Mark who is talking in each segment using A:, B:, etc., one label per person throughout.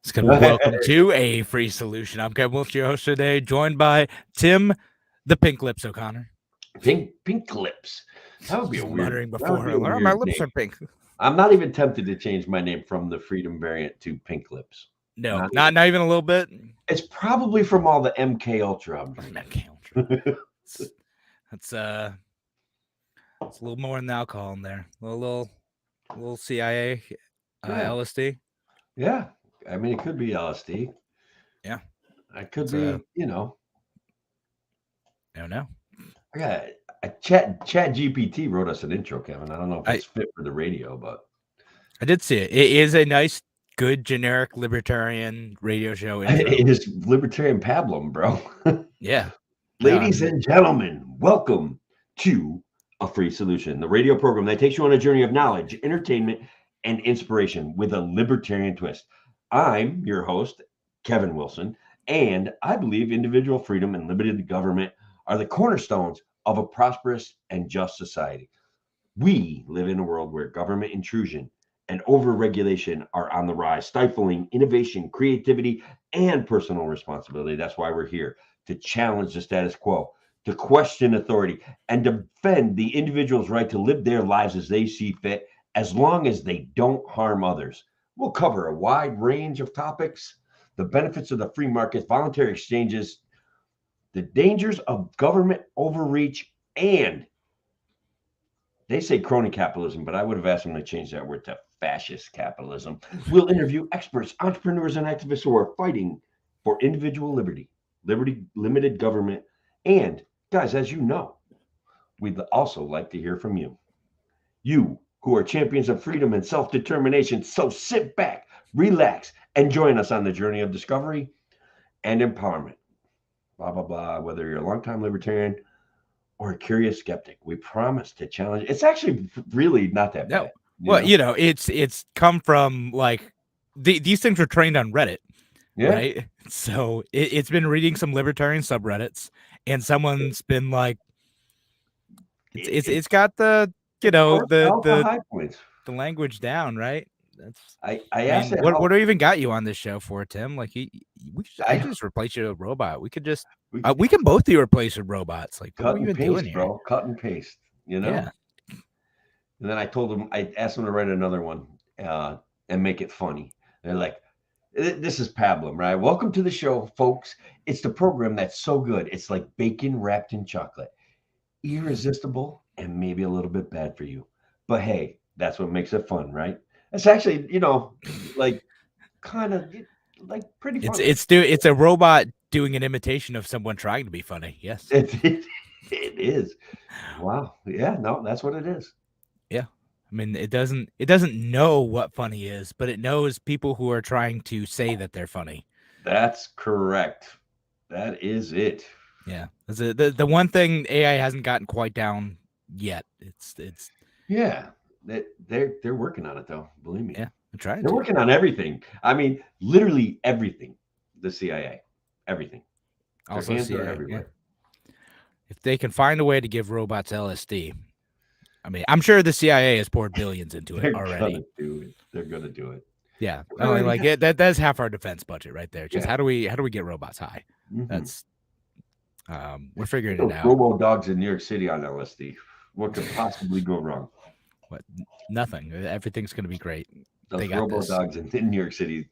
A: It's going to be welcome to A Free Solution. I'm Kevin Wilson, your host today, joined by Tim, the Pink Lips O'Connor.
B: Pink lips. That would be a weird.
A: Muttering
B: That would
A: before
B: be a
A: my
B: weird
A: lips
B: name.
A: are pink.
B: I'm not even tempted to change my name from the Freedom variant to Pink Lips.
A: No, not even a little bit.
B: It's probably from all the MK Ultra I'm drinking.
A: MK Ultra. It's a little more than alcohol in there. A little CIA, LSD.
B: Yeah, I mean it could be LSD.
A: Yeah,
B: it could be.
A: No.
B: I got a Chat GPT wrote us an intro, Kevin. I don't know if it's fit for the radio, but
A: I did see it. It is a nice, good, generic libertarian radio show intro.
B: It is libertarian pablum, bro.
A: Yeah.
B: Ladies and gentlemen, welcome to A Free Solution, the radio program that takes you on a journey of knowledge, entertainment, and inspiration with a libertarian twist. I'm your host, Kevin Wilson, and I believe individual freedom and limited government are the cornerstones of a prosperous and just society. We live in a world where government intrusion and overregulation are on the rise, stifling innovation, creativity, and personal responsibility. That's why we're here, to challenge the status quo, to question authority, and defend the individual's right to live their lives as they see fit, as long as they don't harm others. We'll cover a wide range of topics: the benefits of the free market, voluntary exchanges, the dangers of government overreach, and they say crony capitalism, but I would have asked them to change that word to fascist capitalism. We'll interview experts, entrepreneurs, and activists who are fighting for individual liberty, limited government, and guys, as you know, we'd also like to hear from you. You who are champions of freedom and self-determination. So sit back, relax, and join us on the journey of discovery and empowerment. Blah, blah, blah. Whether you're a longtime libertarian or a curious skeptic, we promise to challenge. It's actually really not that bad.
A: It's come from like these things were trained on Reddit, right? So it's been reading some libertarian subreddits, and someone's been like, it's got the
B: high points,
A: the language down, right? That's
B: I asked
A: what do we even got you on this show for, Tim? Like I just replace you with a robot. We could just we can both be replaced with robots. Like
B: cut and paste, bro. Cut and paste. Yeah. And then I asked them to write another one and make it funny. They're like, this is pablum, right? Welcome to the show, folks. It's the program that's so good. It's like bacon wrapped in chocolate. Irresistible and maybe a little bit bad for you. But hey, that's what makes it fun, right? It's actually, like kind of like pretty funny.
A: It's a robot doing an imitation of someone trying to be funny. Yes.
B: It is. Wow. Yeah, no, that's what it is.
A: Yeah. I mean, it doesn't know what funny is, but it knows people who are trying to say that they're funny.
B: That's correct. That is it.
A: Yeah. The one thing AI hasn't gotten quite down yet. It's
B: yeah. They're working on it though. Believe me.
A: Yeah. They're
B: working on everything. I mean, literally everything. The CIA. Everything.
A: Also, hands are everywhere. Yeah. If they can find a way to give robots LSD, I mean, I'm sure the CIA has poured billions into it already.
B: They're gonna do it.
A: Yeah, I mean, like that's half our defense budget right there. Just how do we get robots high? Mm-hmm. That's we're figuring it out.
B: Robo dogs in New York City on LSD. What could possibly go wrong?
A: What? Nothing. Everything's gonna be great.
B: Those robo dogs in New York City.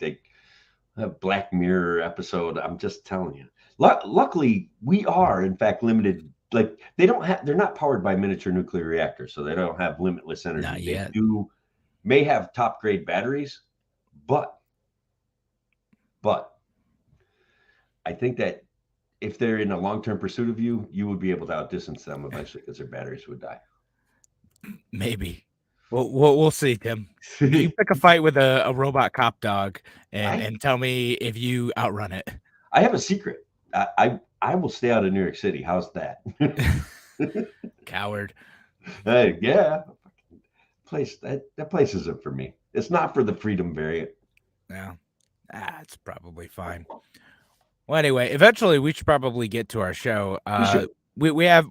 B: A Black Mirror episode. I'm just telling you. Luckily, we are in fact limited. Like they're not powered by miniature nuclear reactors, so they don't have limitless energy.
A: Not yet.
B: They may have top grade batteries, but I think that if they're in a long-term pursuit of you, you would be able to outdistance them eventually because their batteries would die.
A: Maybe. We'll see, Tim. You pick a fight with a robot cop dog and tell me if you outrun it.
B: I have a secret. I will stay out of New York City. How's that?
A: Coward.
B: Hey, yeah. That place isn't for me. It's not for the freedom variant.
A: No. It's probably fine. Well, anyway, eventually we should probably get to our show. We have,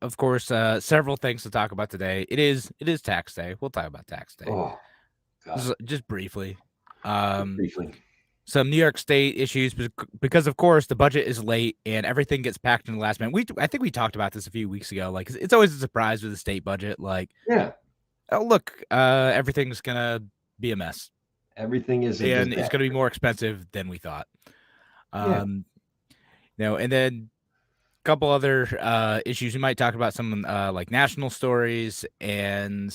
A: of course, several things to talk about today. It is tax day. We'll talk about tax day.
B: Oh, God.
A: Just briefly.
B: Briefly.
A: some New York State issues because, of course, the budget is late and everything gets packed in the last minute. I think we talked about this a few weeks ago. Like, it's always a surprise with the state budget. Like,
B: Yeah,
A: oh look, everything's gonna be a mess,
B: everything is a
A: and it's gonna be
B: disaster.
A: more expensive than we thought.
B: Yeah,
A: And then a couple other issues. We might talk about some like national stories and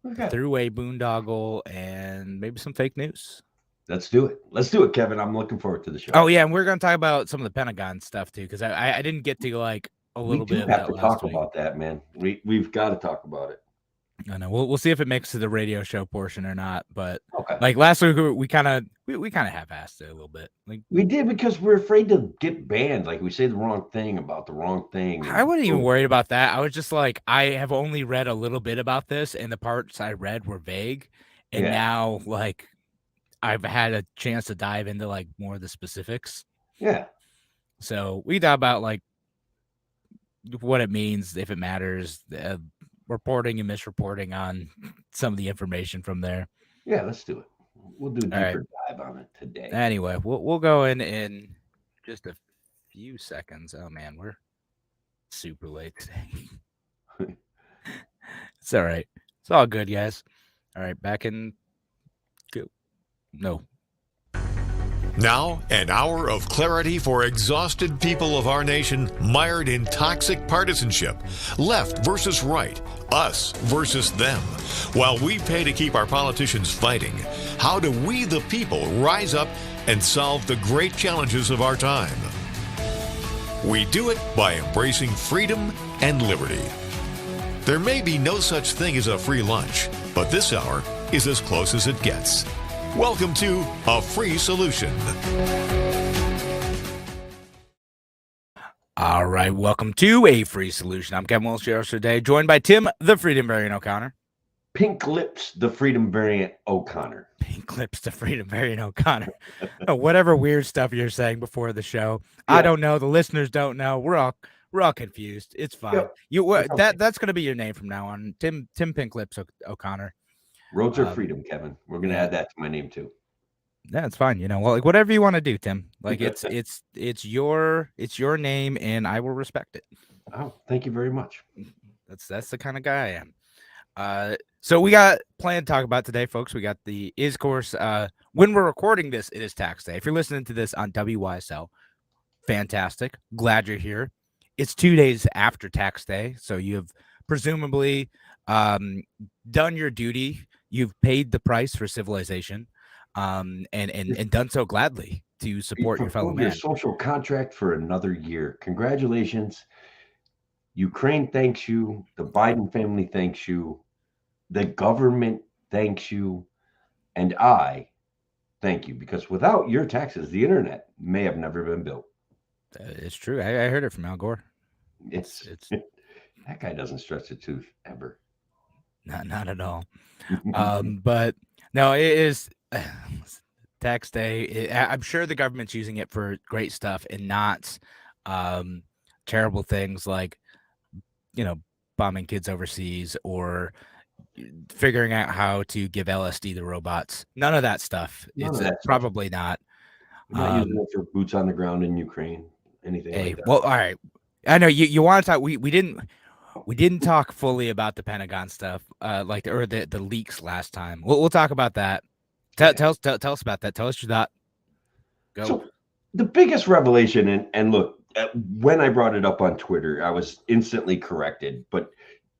A: the
B: okay.
A: throughway boondoggle and maybe some fake news.
B: Let's do it. Let's do it, Kevin. I'm looking forward to the show.
A: Oh yeah, and we're gonna talk about some of the Pentagon stuff too, because I didn't get to like a
B: We
A: little
B: do
A: bit of
B: have
A: that
B: to
A: last
B: talk
A: week.
B: about that, man. We've got to talk about it.
A: I know we'll see if it makes to the radio show portion or not. But
B: Okay.
A: like last week, we kind of half-assed it a little bit. Like
B: We did because we're afraid to get banned. Like we say the wrong thing about the wrong thing.
A: I wasn't even worried about that. I was just like, I have only read a little bit about this, and the parts I read were vague. And now, like, I've had a chance to dive into like more of the specifics.
B: Yeah.
A: So we talk about like what it means, if it matters, reporting and misreporting on some of the information from there.
B: Yeah, let's do it. We'll do a
A: All right.
B: deeper dive on it today.
A: Anyway, we'll go in just a few seconds. Oh man, we're super late today. It's all right. It's all good, guys. All right, back in. No.
C: Now, an hour of clarity for exhausted people of our nation mired in toxic partisanship. Left versus right, us versus them. While we pay to keep our politicians fighting, how do we, the people, rise up and solve the great challenges of our time? We do it by embracing freedom and liberty. There may be no such thing as a free lunch, but this hour is as close as it gets. Welcome to A Free Solution.
A: All right, welcome to A Free Solution. I'm Kevin Wilson today, joined by Tim, the Freedom Variant O'Connor.
B: Pink Lips, the Freedom Variant O'Connor.
A: Pink Lips, the Freedom Variant O'Connor. Whatever weird stuff you're saying before the show,
B: Yeah.
A: I don't know. The listeners don't know. We're all confused. It's fine.
B: Yep.
A: That's gonna be your name from now on, Tim Pink Lips O'Connor.
B: Roads are freedom, Kevin. We're gonna add that to my name too.
A: Yeah, it's fine. Well, like whatever you want to do, Tim. Like it's your name, and I will respect it.
B: Oh, thank you very much.
A: That's the kind of guy I am. So we got planned to talk about today, folks. We got the course. When we're recording this, it is tax day. If you're listening to this on WYSL, fantastic. Glad you're here. It's 2 days after tax day, so you have presumably done your duty. You've paid the price for civilization, and done so gladly to support your fellow man.
B: Your social contract for another year. Congratulations. Ukraine thanks you. The Biden family thanks you. The government thanks you. And I thank you, because without your taxes, the internet may have never been built.
A: It's true. I heard it from Al Gore.
B: It's that guy doesn't stretch a tooth ever.
A: Not at all. But no, it is tax day. I'm sure the government's using it for great stuff and not terrible things like, bombing kids overseas or figuring out how to give LSD to robots. None of that stuff. Probably not.
B: I'm not using it for boots on the ground in Ukraine. Anything like that.
A: Well, all right. I know you want to talk. We didn't talk fully about the Pentagon stuff, the leaks last time. We'll talk about that. Tell us about that. Tell us your thought. Go.
B: So the biggest revelation, and look, when I brought it up on Twitter, I was instantly corrected. But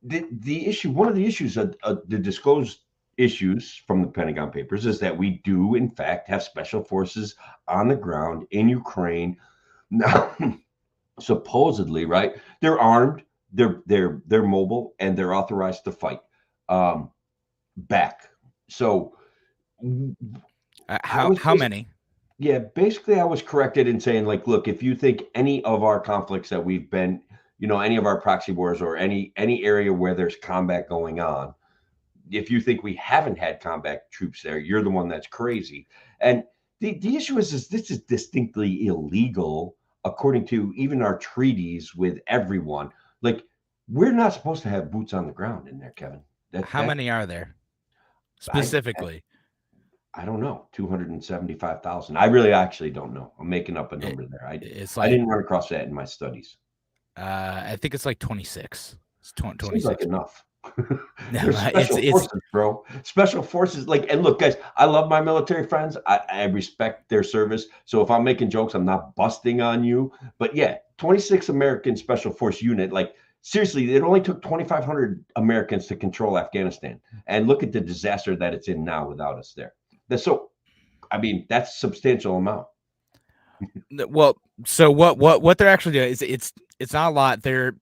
B: the issue, one of the issues, the disclosed issues from the Pentagon Papers, is that we do in fact have special forces on the ground in Ukraine now. Supposedly, right? They're armed. They're mobile, and they're authorized to fight back. So
A: how many?
B: Yeah, basically I was corrected in saying, like, look, if you think any of our conflicts that we've been, any of our proxy wars or any area where there's combat going on, if you think we haven't had combat troops there, you're the one that's crazy. And the issue is this is distinctly illegal according to even our treaties with everyone. Like, we're not supposed to have boots on the ground in there, Kevin.
A: How many are there specifically?
B: I don't know, 275,000. I really actually don't know. I'm making up a number there.
A: It's
B: I
A: like
B: didn't run across that in my studies.
A: I think it's like 26. It's
B: Seems
A: 26.
B: like enough.
A: No,
B: There's special forces, bro. Special forces. Like, and look, guys, I love my military friends. I respect their service. So if I'm making jokes, I'm not busting on you. But yeah, 26 American Special Force unit. Like, seriously, it only took 2,500 Americans to control Afghanistan. And look at the disaster that it's in now without us there. So, I mean, that's a substantial amount.
A: Well, so what they're actually doing is it's not a lot. They're,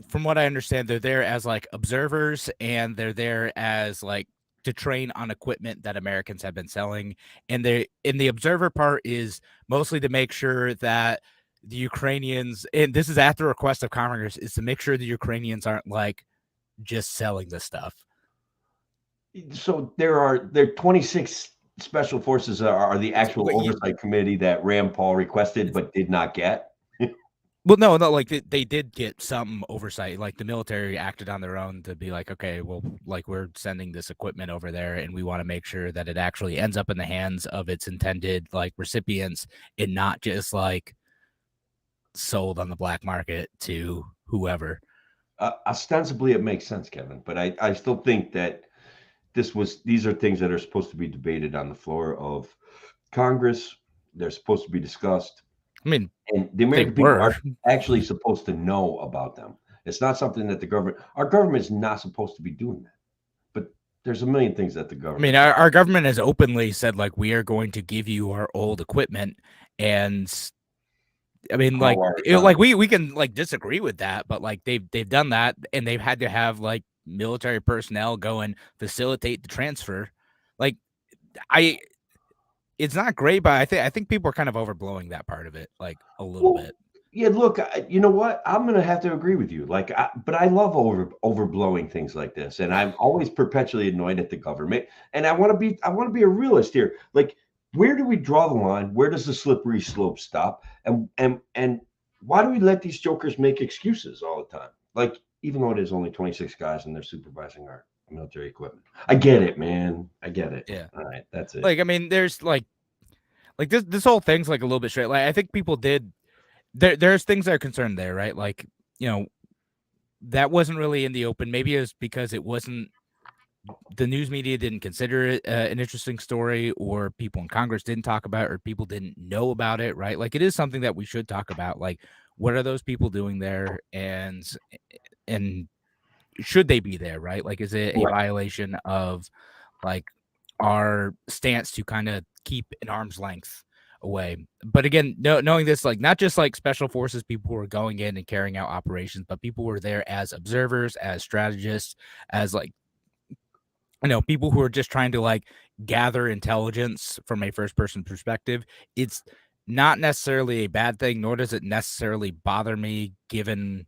A: from what I understand, they're there as like observers, and they're there as like to train on equipment that Americans have been selling. And the observer part is mostly to make sure that the Ukrainians, and this is at the request of Congress, is to make sure the Ukrainians aren't like just selling this stuff.
B: So there are 26 special forces are the actual oversight committee that Rand Paul requested but did not get.
A: Well, no, like they did get some oversight. Like the military acted on their own to be like, okay, well, like we're sending this equipment over there, and we want to make sure that it actually ends up in the hands of its intended like recipients, and not just like sold on the black market to whoever.
B: Ostensibly, it makes sense, Kevin, but I still think that these are things that are supposed to be debated on the floor of Congress. They're supposed to be discussed.
A: I mean,
B: and the American people are actually supposed to know about them. It's not something that our government is not supposed to be doing that. But there's a million things that the government.
A: I mean, our government has openly said like we are going to give you our old equipment, and I mean, like we can like disagree with that, but like they've done that, and they've had to have like military personnel go and facilitate the transfer. Like it's not great, but I think people are kind of overblowing that part of it, like a little bit.
B: Yeah, look, you know what? I'm gonna have to agree with you. Like, but I love overblowing things like this, and I'm always perpetually annoyed at the government. And I want to be a realist here. Like, where do we draw the line? Where does the slippery slope stop? And why do we let these jokers make excuses all the time? Like, even though it is only 26 guys and they're supervising our military equipment. I get it, man. I get it.
A: Yeah.
B: All right. That's it.
A: Like, I mean, there's like this whole thing's like a little bit straight. Like, I think people did there's things that are concerned there, right? Like, you know, that wasn't really in the open. Maybe it was because it wasn't, the news media didn't consider it an interesting story, or people in Congress didn't talk about it, or people didn't know about it, right? Like, it is something that we should talk about. Like, what are those people doing there, and should they be there, right? Like, is it a violation of like our stance to kind of keep an arm's length away? But again, knowing this, like, not just like special forces people who are going in and carrying out operations, but people who are there as observers, as strategists, as like, you know, people who are just trying to like gather intelligence from a first person perspective. It's not necessarily a bad thing, nor does it necessarily bother me given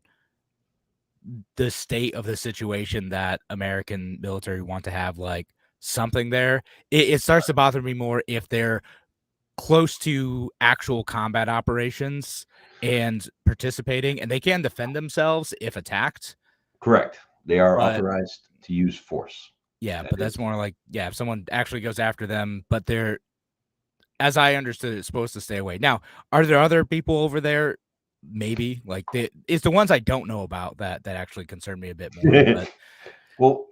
A: the state of the situation that American military want to have like something there. It starts to bother me more if they're close to actual combat operations and participating, and they can defend themselves if attacked.
B: Correct. They are authorized to use force.
A: Yeah, but that's more like, yeah, if someone actually goes after them, but they're, as I understood it, supposed to stay away. Now, are there other people over there? Maybe. Like, it's the ones I don't know about that actually concern me a bit more. But,
B: well,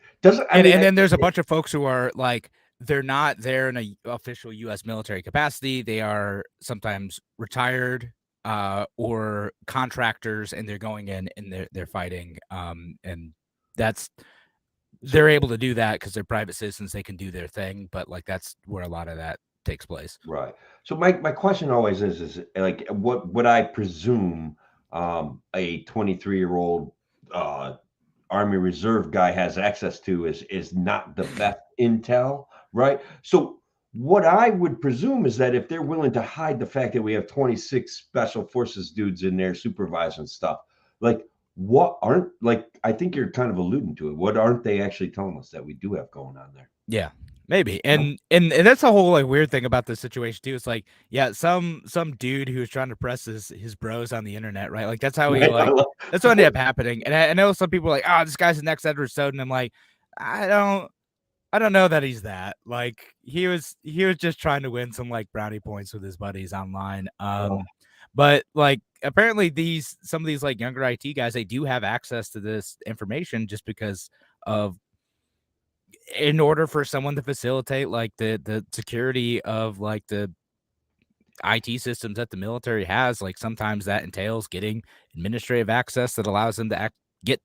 A: and then there's a bunch of folks who are like, they're not there in a official U.S. military capacity. They are sometimes retired or contractors, and they're going in and they're fighting. And they're able to do that because they're private citizens. They can do their thing, but like that's where a lot of that takes place.
B: Right. So my question always is like what would I presume a 23-year-old Army Reserve guy has access to is not the best intel, right? So what I would presume is that if they're willing to hide the fact that we have 26 special forces dudes in there supervising stuff, like what aren't, like, I think you're kind of alluding to it. What aren't they actually telling us that we do have going on there?
A: Yeah, maybe. And that's a whole like weird thing about this situation too. It's like, yeah, some dude who was trying to press his bros on the internet, right? Like that's how he that's what ended up happening. And I know some people are like, oh, this guy's the next Edward Snowden. I'm like, I don't I don't know that he's that. Like he was just trying to win some like brownie points with his buddies online. But like apparently some of these like younger IT guys, they do have access to this information just because of, in order for someone to facilitate like the security of like the IT systems that the military has, like sometimes that entails getting administrative access that allows them to get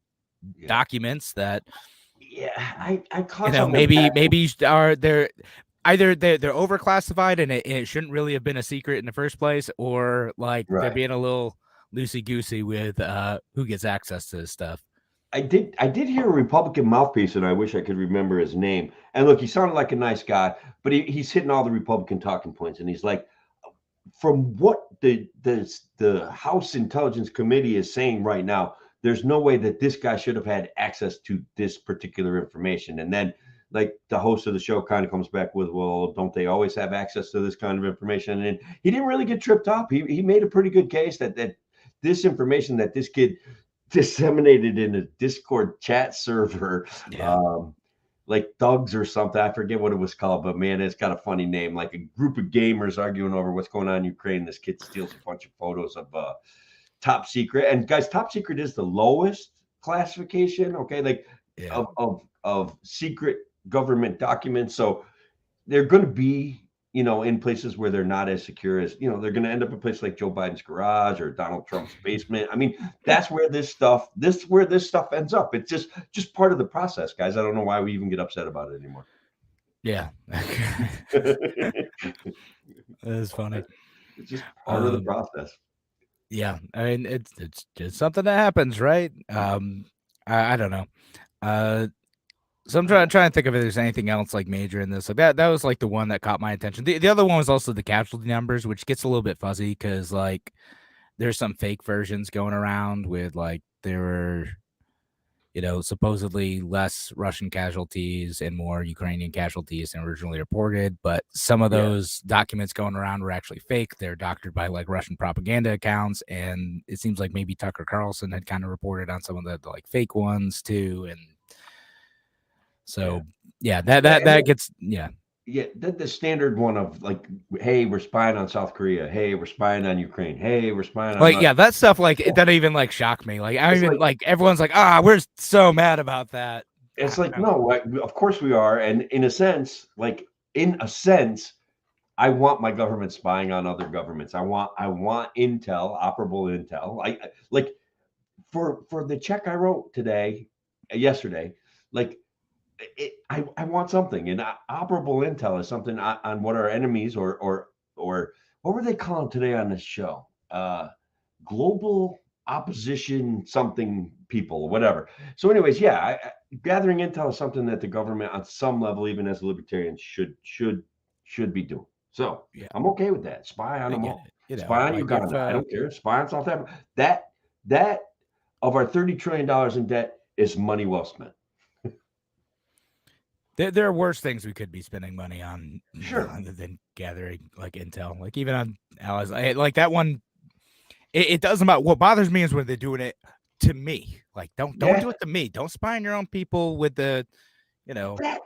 A: documents that
B: I caught something.
A: maybe they're either they're overclassified and it shouldn't really have been a secret in the first place, or like they're being a little loosey goosey with who gets access to this stuff.
B: I did hear a Republican mouthpiece, and I wish I could remember his name. And look, he sounded like a nice guy, but he's hitting all the Republican talking points, and he's like, from what the House Intelligence Committee is saying right now, there's no way that this guy should have had access to this particular information. And then, like, the host of the show kind of comes back with, well, don't they always have access to this kind of information? And he didn't really get tripped up. He made a pretty good case that this information that this kid disseminated in a Discord chat server, like Thugs or something. I forget what it was called, but man, it's got a funny name. Like a group of gamers arguing over what's going on in Ukraine. This kid steals a bunch of photos of top secret. And guys, top secret is the lowest classification, okay? Like of secret government documents. So they're going to be, in places where they're not as secure as, they're going to end up in a place like Joe Biden's garage or Donald Trump's basement. I mean, that's where this stuff ends up. It's just part of the process, guys. I don't know why we even get upset about it anymore.
A: Yeah. That is funny.
B: It's just part of the process.
A: Yeah. I mean, it's just something that happens, right? I don't know. So I'm trying to think of if there's anything else like major in this. Like that was like the one that caught my attention. The other one was also the casualty numbers, which gets a little bit fuzzy because like there's some fake versions going around with like there were, supposedly less Russian casualties and more Ukrainian casualties than originally reported. But some of those documents going around were actually fake. They're doctored by like Russian propaganda accounts, and it seems like maybe Tucker Carlson had kind of reported on some of the like fake ones too, and. So that gets
B: the standard one of like, hey, we're spying on South Korea, hey, we're spying on Ukraine, hey, we're spying on
A: like that stuff, like it doesn't even like shock me. Like I even like everyone's like, we're so mad about that.
B: It's like, no, of course we are. And in a sense, I want my government spying on other governments. I want intel, operable intel. I like for the check I wrote yesterday, like I want something, and operable intel is something on what our enemies or what were they calling today on this show? Global opposition something people, whatever. So, anyways, gathering intel is something that the government, on some level, even as a libertarian, should be doing. So, I'm okay with that. Spy on them all. Spy on Uganda. I don't care. Spy on South Africa. That of our $30 trillion in debt is money well spent.
A: There are worse things we could be spending money on,
B: sure,
A: than gathering like intel. Like even on allies, like that one. It doesn't matter. What bothers me is when they're doing it to me. Like don't do it to me. Don't spy on your own people with the,
B: That,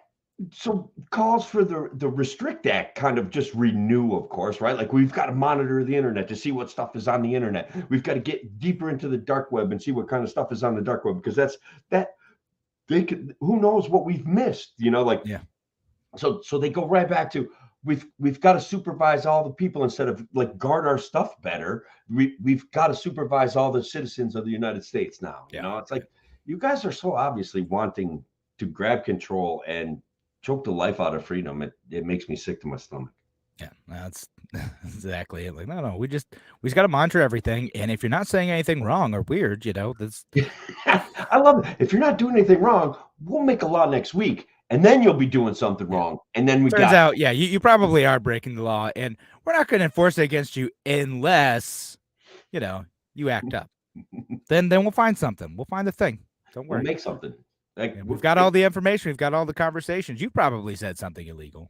B: so calls for the Restrict Act kind of just renew, of course, right? Like we've got to monitor the internet to see what stuff is on the internet. We've got to get deeper into the dark web and see what kind of stuff is on the dark web, because they could, who knows what we've missed, So they go right back to we've got to supervise all the people instead of like guard our stuff better. We've got to supervise all the citizens of the United States now. It's like you guys are so obviously wanting to grab control and choke the life out of freedom. It makes me sick to my stomach.
A: Yeah, that's exactly it. Like, no, we just got to monitor everything. And if you're not saying anything wrong or weird, that's.
B: I love it. If you're not doing anything wrong, we'll make a law next week, and then you'll be doing something wrong. And then
A: turns out, you probably are breaking the law, and we're not going to enforce it against you unless, you act up. then we'll find something. We'll find a thing. Don't worry.
B: We'll make something. Like
A: we've got all the information. We've got all the conversations. You probably said something illegal.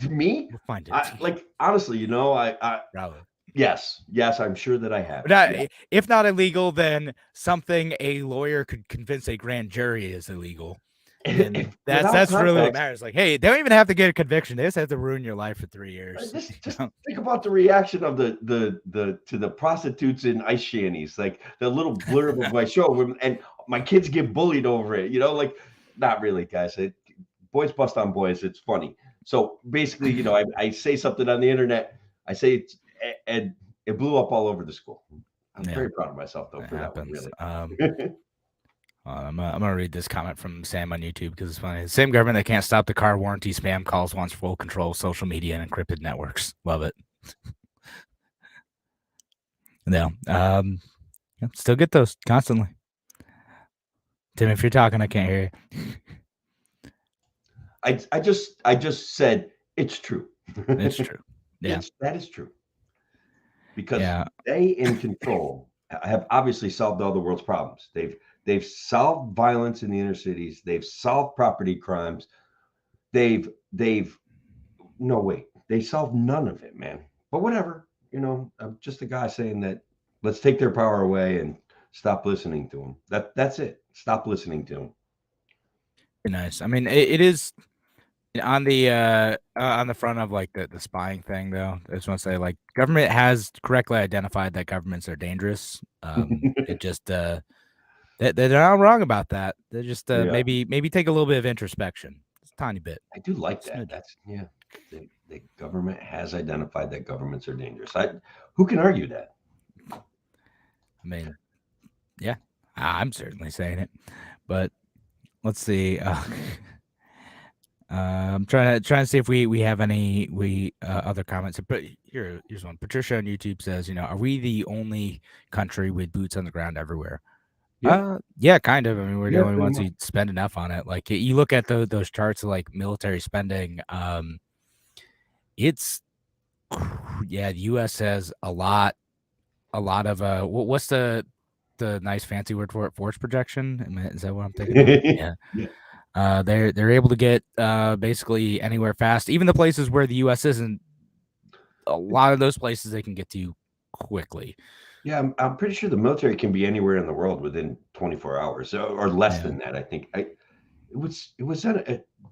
B: Me?
A: We'll find it.
B: Like honestly, I
A: probably.
B: Yes, I'm sure that I have.
A: But if not illegal, then something a lawyer could convince a grand jury is illegal. And that's really what matters. Like, hey, they don't even have to get a conviction. They just have to ruin your life for 3 years.
B: Just think about the reaction of the prostitutes in ice shanties, like the little blurb of my show, and my kids get bullied over it. Like, not really, guys. Boys bust on boys. It's funny. So basically, I say something on the internet. I say it's, and it blew up all over the school. I'm very proud of myself though for that one. Really.
A: I'm gonna read this comment from Sam on YouTube because it's funny. The same government that can't stop the car warranty spam calls wants full control of social media and encrypted networks. Love it. No, still get those constantly. Tim, if you're talking, I can't hear you.
B: I just said it's true.
A: It's true. Yeah,
B: that is true. Because they in control have obviously solved all the world's problems. They've solved violence in the inner cities. They've solved property crimes. They solved none of it, man. But whatever, I'm just a guy saying that let's take their power away and stop listening to them. That's it. Stop listening to them.
A: Nice. I mean, it is on the front of like the spying thing though. I just want to say like government has correctly identified that governments are dangerous. It just they're not wrong about that. They're just maybe take a little bit of introspection, just a tiny bit.
B: I do like that. That's the government has identified that governments are dangerous. Who can argue that?
A: I mean, yeah, I'm certainly saying it, but let's see. I'm trying to see if we have any other comments. But here's one. Patricia on YouTube says, are we the only country with boots on the ground everywhere? Yeah, kind of. I mean, we're the only ones who spend enough on it. Like you look at those charts of like military spending. It's the U.S. has a lot of what's the nice fancy word for it? Force projection? Is that what I'm thinking? Yeah. They're able to get basically anywhere fast. Even the places where the U.S. isn't, a lot of those places they can get to quickly.
B: Yeah, I'm pretty sure the military can be anywhere in the world within 24 hours or less than that. I think it was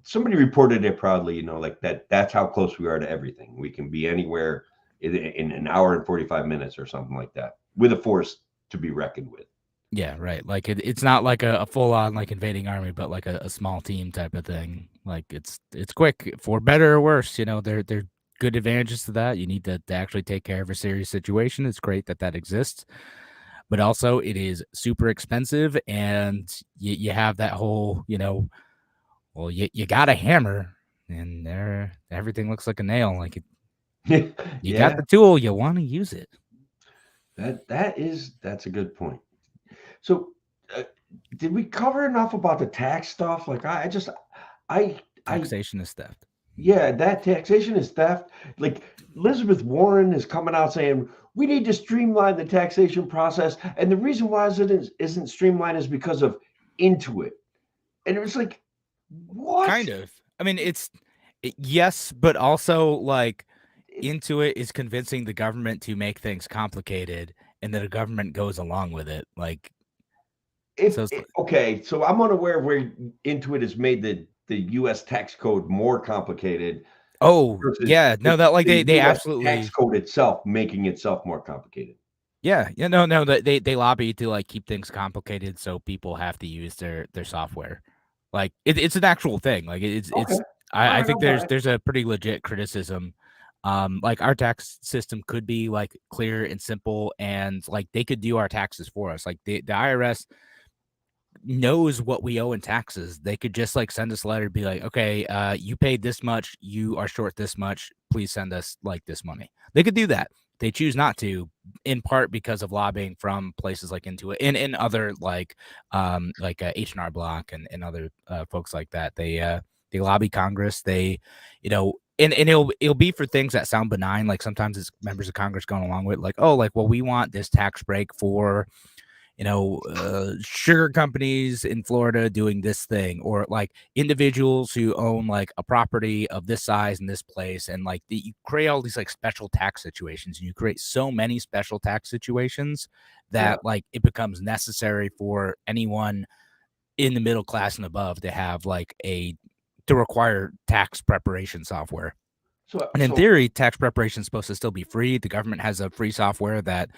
B: somebody reported it proudly. Like that's how close we are to everything. We can be anywhere in an hour and 45 minutes or something like that with a force to be reckoned with.
A: Yeah, right. Like it's not like a full on like invading army, but like a small team type of thing. Like it's quick for better or worse. They're good advantages to that. You need to actually take care of a serious situation. It's great that exists, but also it is super expensive, and you have that whole well you got a hammer, and there everything looks like a nail. Like you got the tool, you want to use it.
B: That's a good point. So, did we cover enough about the tax stuff? Like,
A: Taxation is theft.
B: Yeah, that taxation is theft. Like Elizabeth Warren is coming out saying we need to streamline the taxation process, and the reason why it isn't streamlined is because of Intuit. And it was like, what?
A: Kind of. I mean, yes, but also like Intuit is convincing the government to make things complicated, and then the government goes along with it. Like.
B: Okay, so I'm unaware where Intuit has made the U.S. tax code more complicated.
A: Oh, yeah, no, that like they absolutely
B: tax code itself making itself more complicated.
A: Yeah, no, they lobby to like keep things complicated so people have to use their software. Like it's an actual thing. Like it's I think there's a pretty legit criticism. Like our tax system could be like clear and simple, and like they could do our taxes for us. Like the IRS knows what we owe in taxes. They could just like send us a letter, be like, okay, you paid this much, you are short this much, please send us like this money. They could do that. They choose not to, in part because of lobbying from places like Intuit and other like H&R Block and other folks like that. They lobby Congress. They, and it'll be for things that sound benign. Like sometimes it's members of Congress going along with like, oh, like, well, we want this tax break for sugar companies in Florida doing this thing, or like individuals who own like a property of this size in this place. And like you create all these like special tax situations, and you create so many special tax situations that like it becomes necessary for anyone in the middle class and above to have like to require tax preparation software. And in theory, tax preparation is supposed to still be free. The government has a free software that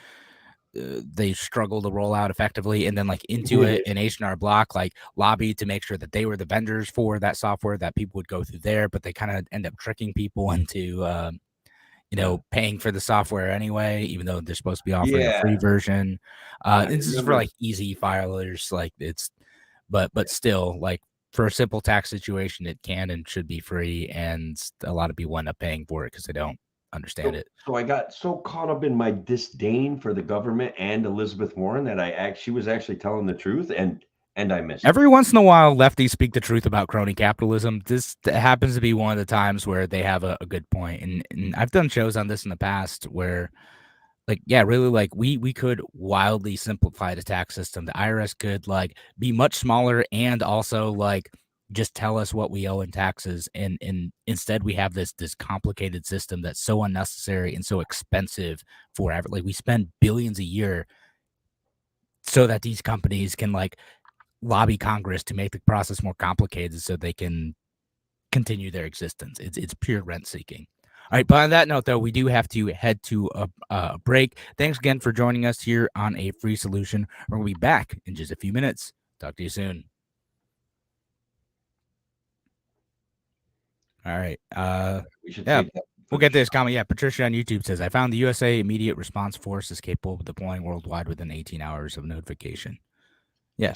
A: they struggle to roll out effectively, and then like Intuit and H&R Block like lobbied to make sure that they were the vendors for that software, that people would go through there, but they kind of end up tricking people into paying for the software anyway, even though they're supposed to be offering a free version. This is for like easy filers, like but still, like for a simple tax situation, it can and should be free, and a lot of people end up paying for it because they don't understand it.
B: So I got so caught up in my disdain for the government and Elizabeth Warren that she was actually telling the truth, and I missed
A: Every once in a while, lefties speak the truth about crony capitalism. This happens to be one of the times where they have a good point. And I've done shows on this in the past where, like, yeah, really, like, we could wildly simplify the tax system. The IRS could, like, be much smaller and also, like, just tell us what we owe in taxes. And instead, we have this complicated system that's so unnecessary and so expensive for like, we spend billions a year so that these companies can, like, lobby Congress to make the process more complicated so they can continue their existence. It's pure rent seeking. All right, but on that note, though, we do have to head to a break. Thanks again for joining us here on A Free Solution. We're going to be back in just a few minutes. Talk to you soon. All right. We'll get this comment. Yeah, Patricia on YouTube says, I found the USA Immediate Response Force is capable of deploying worldwide within 18 hours of notification. Yeah.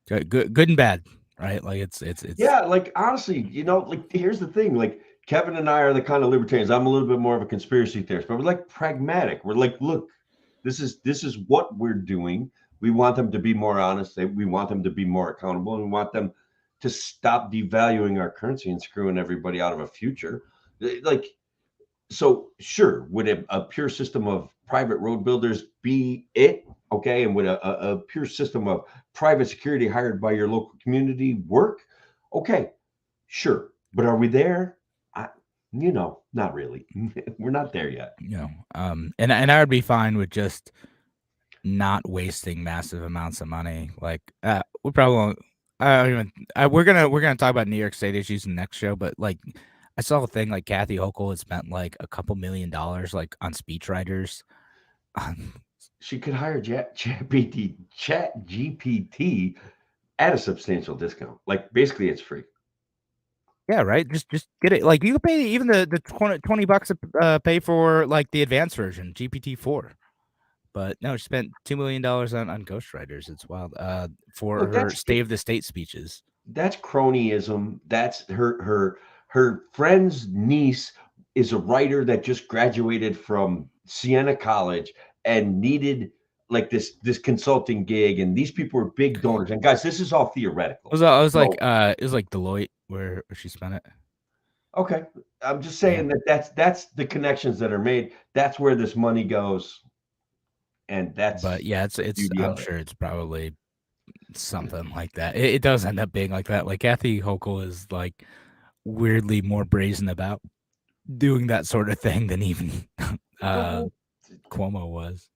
A: Good and bad, right? Like it's
B: yeah, like honestly, like here's the thing, like Kevin and I are the kind of libertarians. I'm a little bit more of a conspiracy theorist, but we're like pragmatic. We're like, look, this is what we're doing. We want them to be more honest. We want them to be more accountable, and we want them to stop devaluing our currency and screwing everybody out of a future. Like, so sure, would a pure system of private road builders be it? Okay, and would a pure system of private security hired by your local community work? Okay, sure. But are we there? Not really. We're not there yet.
A: And I would be fine with just not wasting massive amounts of money. Like we probably won't. We're gonna talk about New York State issues in the next show, but like I saw a thing like Kathy Hochul had spent like a couple $1 million like on speechwriters.
B: She could hire ChatGPT at a substantial discount. Like basically, it's free.
A: Yeah, right. Just get it. Like you could pay even the $20 to pay for like the advanced version, GPT-4. But no, she spent $2 million on ghostwriters. It's wild. For her State of the State speeches.
B: That's cronyism. That's her friend's niece is a writer that just graduated from Siena College and needed like this consulting gig, and these people were big donors. And guys, this is all theoretical.
A: It was like Deloitte where she spent it.
B: Okay, I'm just saying that's the connections that are made. That's where this money goes, and that's.
A: But yeah, it's. I'm sure it's probably something like that. It does end up being like that. Like Kathy Hochul is like weirdly more brazen about doing that sort of thing than even Cuomo was.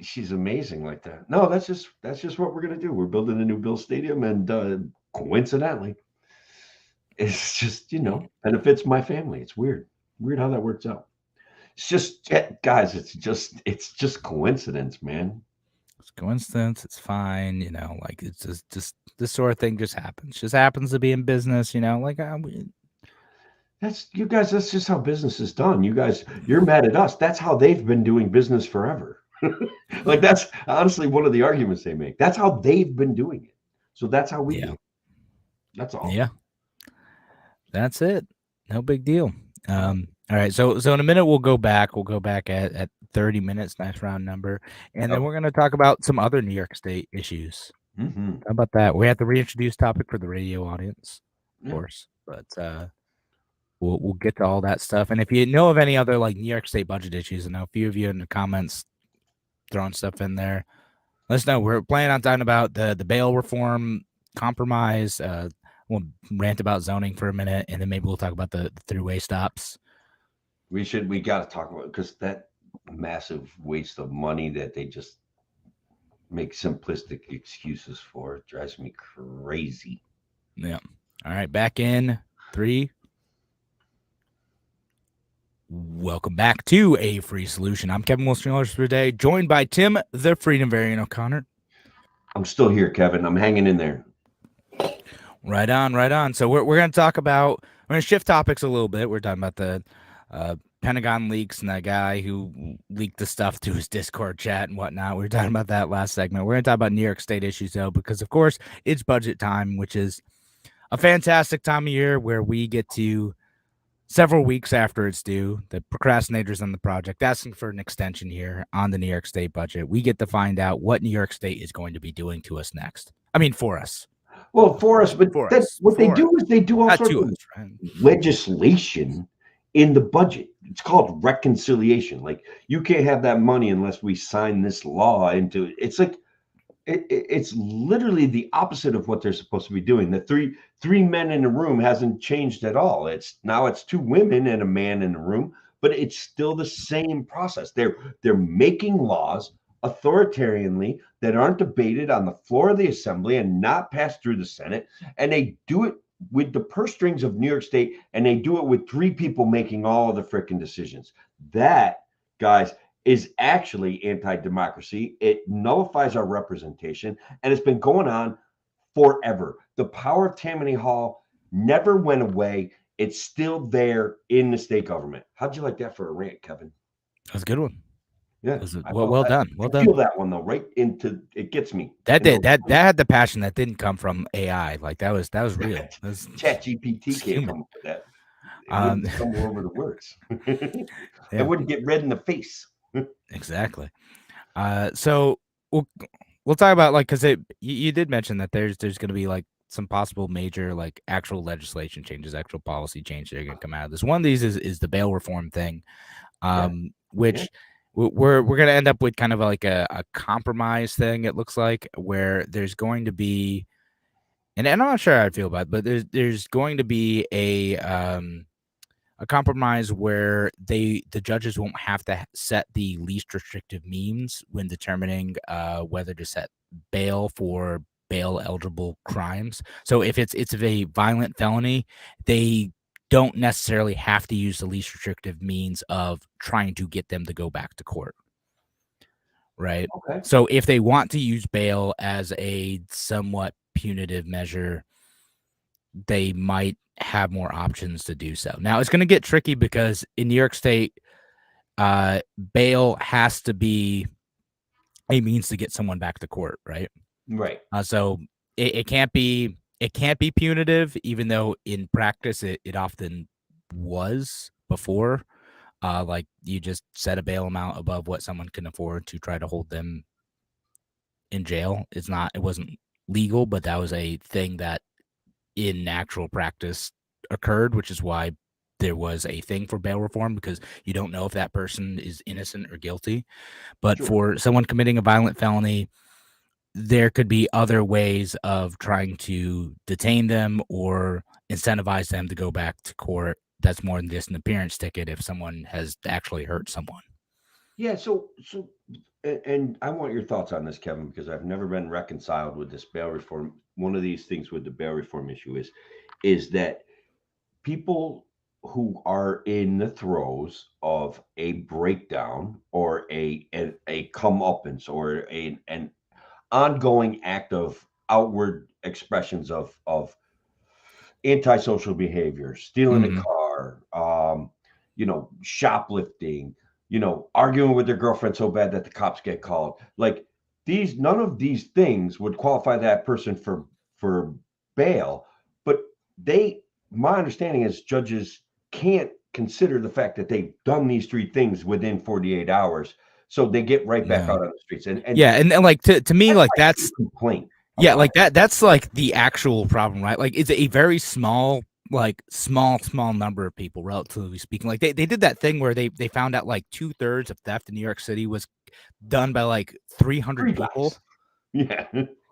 B: She's amazing like that. No, that's just what we're gonna do. We're building a new Bill Stadium, and coincidentally, it's just benefits my family. It's weird how that works out. It's just guys. It's just coincidence, man.
A: It's coincidence. It's fine. Like it's just this sort of thing just happens. Just happens to be in business. Like
B: that's you guys. That's just how business is done. You guys, you're mad at us. That's how they've been doing business forever. Like that's honestly one of the arguments they make. That's how they've been doing it. So that's how we do it. That's all.
A: Yeah. That's it. No big deal. All right. So in a minute we'll go back. We'll go back at 30 minutes, nice round number, and then we're going to talk about some other New York State issues.
B: Mm-hmm.
A: How about that? We have to reintroduce topic for the radio audience, of course, but we'll get to all that stuff. And if you know of any other like New York State budget issues, I know a few of you in the comments throwing stuff in there. Let us know. We're planning on talking about the bail reform compromise. We'll rant about zoning for a minute, and then maybe we'll talk about the throughway stops.
B: We got to talk about it because that massive waste of money that they just make simplistic excuses for. It drives me crazy.
A: Yeah. All right. Back in 3. Welcome back to A Free Solution. I'm Kevin Wilson today, joined by Tim, the Freedom Variant O'Connor.
B: I'm still here, Kevin. I'm hanging in there.
A: Right on, right on. So we're going to talk about, we're going to shift topics a little bit. We're talking about the Pentagon leaks and that guy who leaked the stuff to his Discord chat and whatnot. We were talking about that last segment. We're going to talk about New York State issues, though, because, of course, it's budget time, which is a fantastic time of year where we get to, several weeks after it's due, the procrastinators on the project asking for an extension here on the New York State budget. We get to find out what New York State is going to be doing to us next. I mean, for us.
B: Well, for us, but
A: For
B: that's
A: us.
B: what they
A: For
B: do is they do all
A: Not
B: sorts
A: to
B: of
A: us, right?
B: legislation in the budget. It's called reconciliation. Like, you can't have that money unless we sign this law into it. It's like it's literally the opposite of what they're supposed to be doing. The three men in a room hasn't changed at all. It's 2 women and a man in a room, but it's still the same process. They're making laws authoritarianly that aren't debated on the floor of the assembly and not passed through the Senate, and they do it with the purse strings of New York State, and they do it with 3 people making all of the freaking decisions. That, guys, is actually anti-democracy. It nullifies our representation, and it's been going on forever. The power of Tammany Hall never went away. It's still there in the state government. How'd you like that for a rant, Kevin?
A: That's a good one.
B: Yeah.
A: Well done. Well done.
B: Feel that one though, right into it gets me.
A: That had the passion that didn't come from AI. Like that was real.
B: Chat GPT can't come up with that. It wouldn't stumble over the words. It wouldn't get red in the face.
A: Exactly. So we'll talk about, like, because you did mention that there's going to be like some possible major, like, actual legislation changes, actual policy changes that are going to come out of this. One of these is the bail reform thing, which we're going to end up with kind of like a compromise thing. It looks like, where there's going to be, and I'm not sure how I feel about it, but there's going to be a compromise where the judges won't have to set the least restrictive means when determining whether to set bail for bail eligible crimes. So if it's a violent felony, they don't necessarily have to use the least restrictive means of trying to get them to go back to court. Right.
B: Okay.
A: So if they want to use bail as a somewhat punitive measure, they might have more options to do so. Now, it's going to get tricky because in New York State, bail has to be a means to get someone back to court, right?
B: Right.
A: So it can't be punitive, even though in practice it often was before. Like, you just set a bail amount above what someone can afford to try to hold them in jail. It wasn't legal, but that was a thing that in actual practice occurred, which is why there was a thing for bail reform, because you don't know if that person is innocent or guilty. But for someone committing a violent felony, there could be other ways of trying to detain them or incentivize them to go back to court. That's more than just an appearance ticket if someone has actually hurt someone.
B: Yeah. So, and I want your thoughts on this, Kevin, because I've never been reconciled with this bail reform. One of these things with the bail reform issue is that people who are in the throes of a breakdown or a comeuppance or an ongoing act of outward expressions of antisocial behavior, stealing a car, shoplifting, arguing with their girlfriend so bad that the cops get called. Like, none of these things would qualify that person for bail, but my understanding is judges can't consider the fact that they've done these 3 things within 48 hours. So they get right back out on the streets. And
A: like to me, like, that's
B: complaint.
A: Yeah, like that's like the actual problem, right? Like, it's a very small number of people, relatively speaking. Like, they did that thing where they found out like 2/3 of theft in New York City was done by like 300 people.
B: Yeah.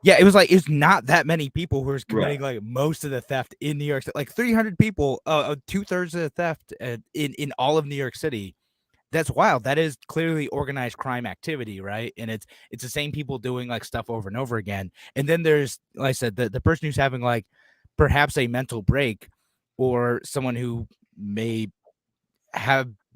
A: Yeah, it's not that many people who are committing like most of the theft in New York City. Like 300 people, 2/3 of the theft in all of New York City. that's wild. That is clearly organized crime activity, right? And it's the same people doing like stuff over and over again. And then there's, like I said, the person who's having like perhaps a mental break, or someone who may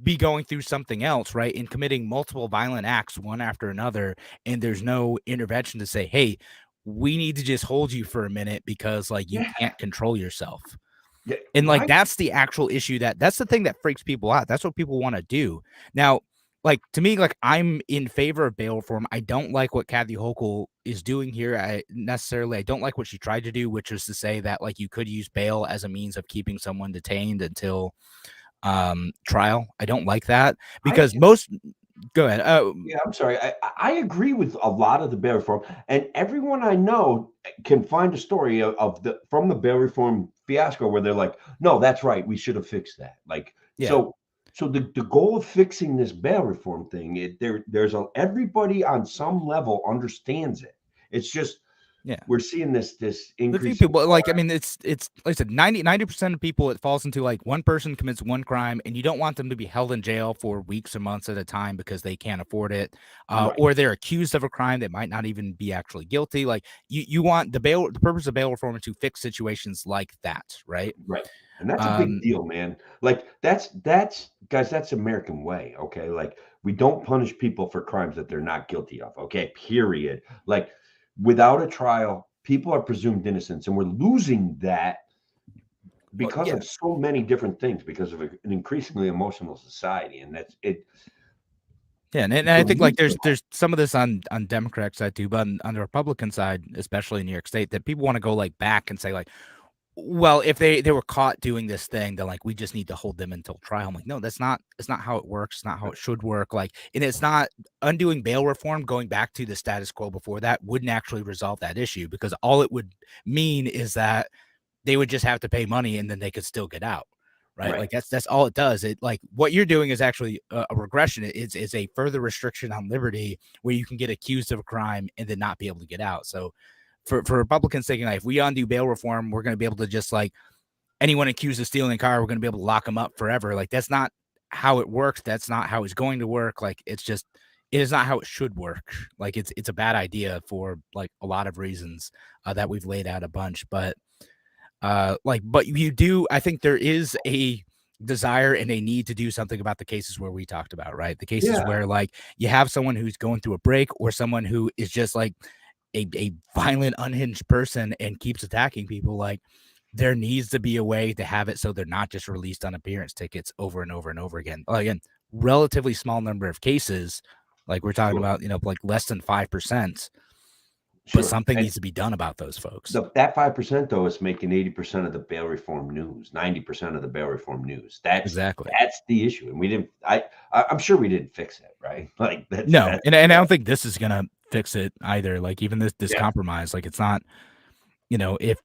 A: be going through something else, right? And committing multiple violent acts one after another. And there's no intervention to say, hey, we need to just hold you for a minute because like you can't control yourself.
B: Yeah,
A: And like that's the actual issue, that's the thing that freaks people out. That's what people want to do. Now, like to me, like I'm in favor of bail reform. I don't like what Kathy Hochul is doing here. I don't like what she tried to do, which was to say that like you could use bail as a means of keeping someone detained until trial. I don't like that because go ahead.
B: Yeah, I'm sorry. I agree with a lot of the bail reform, and everyone I know can find a story from the bail reform fiasco where they're like, "No, that's right. We should have fixed that." Like, so the goal of fixing this bail reform thing, everybody on some level understands it. It's just we're seeing this increase.
A: People like, I mean, it's like I said, 90% of people, it falls into like one person commits one crime and you don't want them to be held in jail for weeks or months at a time because they can't afford it, or they're accused of a crime that might not even be actually guilty. Like you want the purpose of bail reform is to fix situations like that, right?
B: And that's a big deal, man. Like that's guys, that's American way. Okay, like we don't punish people for crimes that they're not guilty of. Okay, period. Like without a trial, people are presumed innocent, and we're losing that because of so many different things, because of an increasingly emotional society, and that's it.
A: Yeah, and I think like there's some of this on Democrat side too, but on the Republican side, especially in New York State, that people want to go like back and say like, well, if they were caught doing this thing, then like we just need to hold them until trial. I'm like, no, it's not how it works. It's not how it should work. Like, and it's not undoing bail reform, going back to the status quo before that wouldn't actually resolve that issue, because all it would mean is that they would just have to pay money and then they could still get out. Right. Like that's all it does. It like what you're doing is actually a regression. It's a further restriction on liberty where you can get accused of a crime and then not be able to get out. So for Republicans thinking like, if we undo bail reform, we're going to be able to just like anyone accused of stealing a car, we're going to be able to lock them up forever. Like that's not how it works. That's not how it's going to work. Like it is not how it should work. Like it's a bad idea for like a lot of reasons that we've laid out a bunch, but you do, I think there is a desire and a need to do something about the cases where we talked about, right? The cases where like you have someone who's going through a break, or someone who is just like a violent, unhinged person and keeps attacking people. Like there needs to be a way to have it so they're not just released on appearance tickets over and over and over again. Again, relatively small number of cases, like we're talking about, like less than 5%. But something needs to be done about those folks.
B: That 5% though is making 80% of the bail reform news, 90% of the bail reform news. That's the issue, and we didn't. I'm sure we didn't fix it, right? Like and
A: I don't think this is gonna fix it either. Like even this compromise, like it's not, if.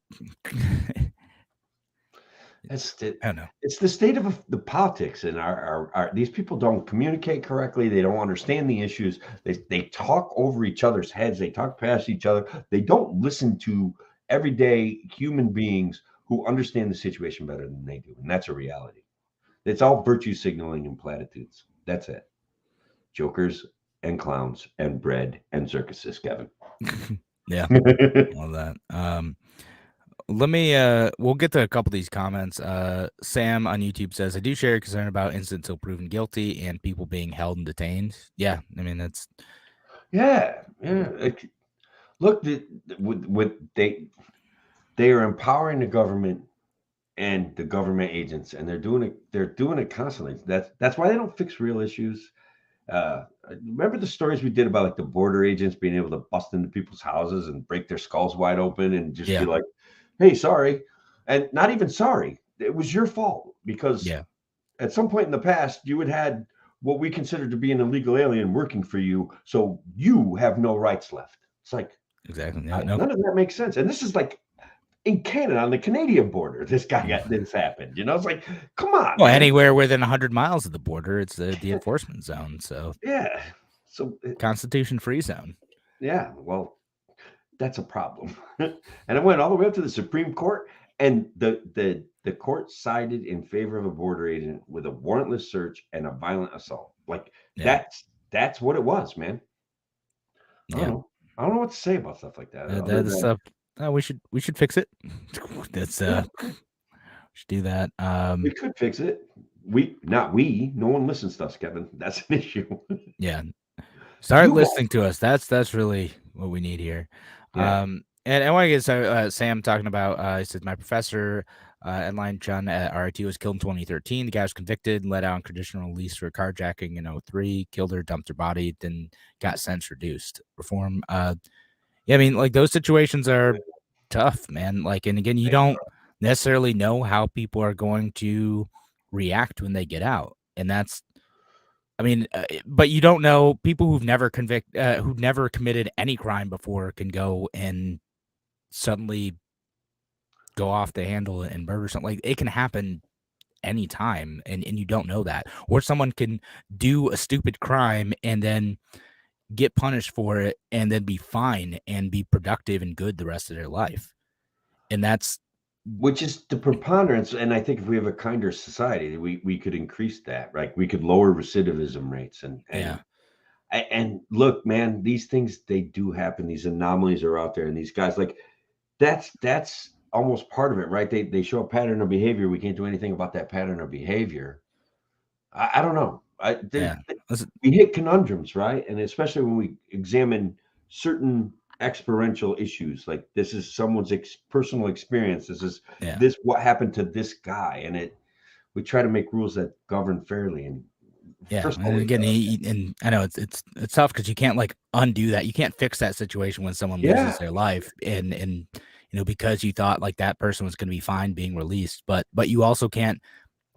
B: I don't know. It's the state of the politics, and our these people don't communicate correctly. They don't understand the issues. They talk over each other's heads. They talk past each other. They don't listen to everyday human beings who understand the situation better than they do, and that's a reality. It's all virtue signaling and platitudes. That's it. Jokers and clowns and bread and circuses, Kevin.
A: Yeah, all that. Let me we'll get to a couple of these comments. Sam on YouTube says, I do share a concern about innocent until proven guilty and people being held and detained. Yeah, I mean that's
B: Look, they are empowering the government and the government agents, and they're doing it constantly. That's why they don't fix real issues. Remember the stories we did about like the border agents being able to bust into people's houses and break their skulls wide open and just be like, hey, sorry. And not even sorry. It was your fault, because at some point in the past, you had what we consider to be an illegal alien working for you. So you have no rights left. It's like,
A: exactly.
B: None of that makes sense. And this is like in Canada, on the Canadian border, this happened. It's like, come on.
A: Well, man. Anywhere within 100 miles of the border, it's the enforcement zone. So
B: so
A: Constitution free zone.
B: Yeah, well, that's a problem. And it went all the way up to the Supreme Court, And the court sided in favor of a border agent with a warrantless search and a violent assault. Like
A: Yeah.
B: that's what it was, man. I don't
A: Yeah.
B: know. I don't know what to say about stuff like that. Other
A: That is
B: than
A: stuff. We should fix it. That's
B: yeah,
A: we should do that.
B: we could fix it. No one listens to us, Kevin. That's an issue.
A: Yeah. Start
B: You have,
A: listening to us. That's really what we need here.
B: yeah.
A: And I want to get Sam talking about. He said my professor, Edline Chun at RIT was killed in 2013. The guy was convicted, let out on conditional release for carjacking in 03. Killed her, dumped her body, then got sentence reduced. Reform. Yeah, I mean, like those situations are tough, man. Like, and again, you don't necessarily know how people are going to react when they get out, and that's. I mean, but you don't know people who've never who've never committed any crime before can go and suddenly go off the handle and murder something. Like it can happen anytime, and you don't know that. Or someone can do a stupid crime and then get punished for it and then be fine and be productive and good the rest of their life. And that's
B: Which is the preponderance, and I think if we have a kinder society, we could increase that, right? We could lower recidivism rates, and look, man, these things they do happen. These anomalies are out there, and these guys like that's almost part of it, right? They show a pattern of behavior. We can't do anything about that pattern of behavior. I don't know.
A: yeah.
B: We hit conundrums, right? And especially when we examine certain experiential issues, like this is someone's personal experience. This what happened to this guy, and we try to make rules that govern fairly. And
A: and again, and I know it's tough because you can't like undo that. You can't fix that situation when someone loses their life, and because you thought like that person was going to be fine being released, but you also can't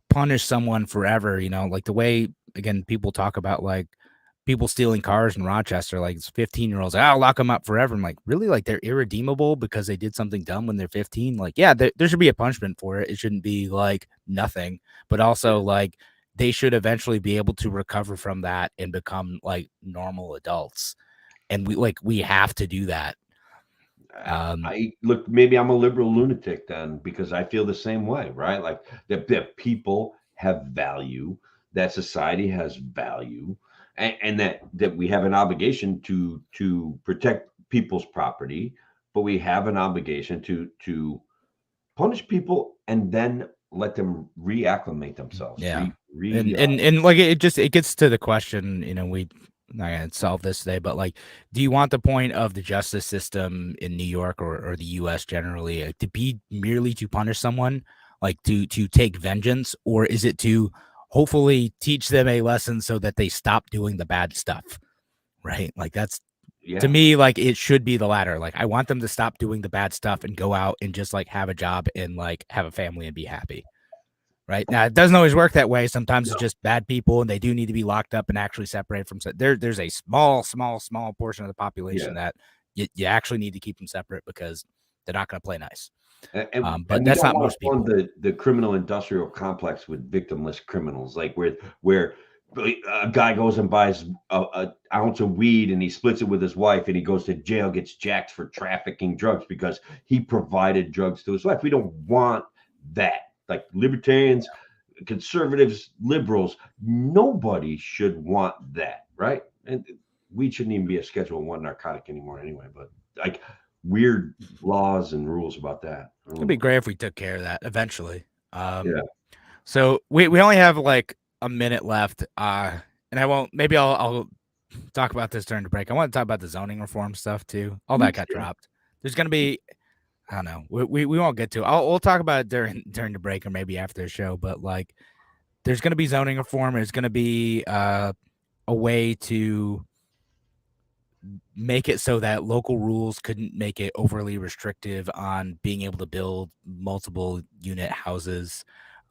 A: punish someone forever. Like the way again people talk about like people stealing cars in Rochester, like it's 15-year-olds. I'll lock them up forever. I'm like, really? Like they're irredeemable because they did something dumb when they're 15? Like, yeah, there should be a punishment for it. It shouldn't be like nothing, but also like they should eventually be able to recover from that and become like normal adults. And we have to do that.
B: I look, maybe I'm a liberal lunatic then because I feel the same way, right? Like that people have value, that society has value, and that we have an obligation to protect people's property, but we have an obligation to punish people and then let them reacclimate themselves.
A: Yeah. And like it gets to the question, we not gonna solve this today, but like, do you want the point of the justice system in New York or the US generally to be merely to punish someone, like to take vengeance, or is it to hopefully teach them a lesson so that they stop doing the bad stuff? Right? Like that's to me, like it should be the latter. Like I want them to stop doing the bad stuff and go out and just like have a job and like have a family and be happy. Right now, it doesn't always work that way. Sometimes it's just bad people, and they do need to be locked up and actually separated from. There's a small portion of the population that you actually need to keep them separate because they're not going to play nice. But that's not most people.
B: The criminal industrial complex with victimless criminals, like where a guy goes and buys an ounce of weed and he splits it with his wife and he goes to jail, gets jacked for trafficking drugs because he provided drugs to his wife. We don't want that. Like libertarians, conservatives, liberals, nobody should want that, right? And weed shouldn't even be a Schedule 1 narcotic anymore anyway, but like weird laws and rules about that.
A: It'd be great if we took care of that eventually. So we only have like a minute left, and I'll talk about this during the break. I want to talk about the zoning reform stuff too. All that got dropped. There's going to be, I don't know. We won't get to it. We'll talk about it during the break or maybe after the show. But like, there's going to be zoning reform. There's going to be a way to make it so that local rules couldn't make it overly restrictive on being able to build multiple unit houses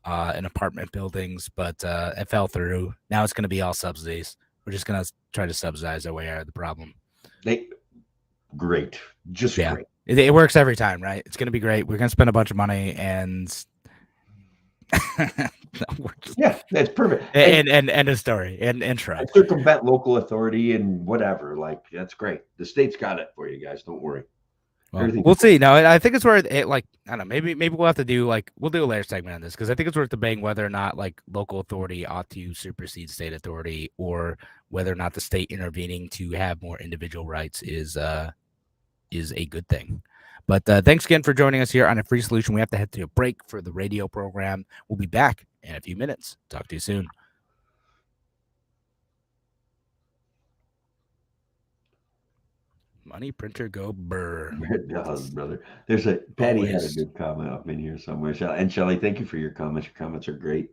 A: and apartment buildings. But it fell through. Now it's going to be all subsidies. We're just going to try to subsidize our way out of the problem.
B: Great.
A: It works every time, right? It's going to be great. We're going to spend a bunch of money and
B: that's perfect.
A: And end of story and intro.
B: Circumvent local authority and whatever. Like, that's great. The state's got it for you guys. Don't worry.
A: Well, we'll see. No, I think it's worth it. Like, I don't know. Maybe we'll have to do we'll do a later segment on this because I think it's worth debating whether or not like local authority ought to supersede state authority, or whether or not the state intervening to have more individual rights is a good thing. But thanks again for joining us here on A Free Solution. We have to head to a break for the radio program. We'll be back in a few minutes. Talk to you soon. Money printer go burr.
B: It does, brother. There's Patty had a good comment up in here somewhere. And Shelly, thank you for your comments. Your comments are great.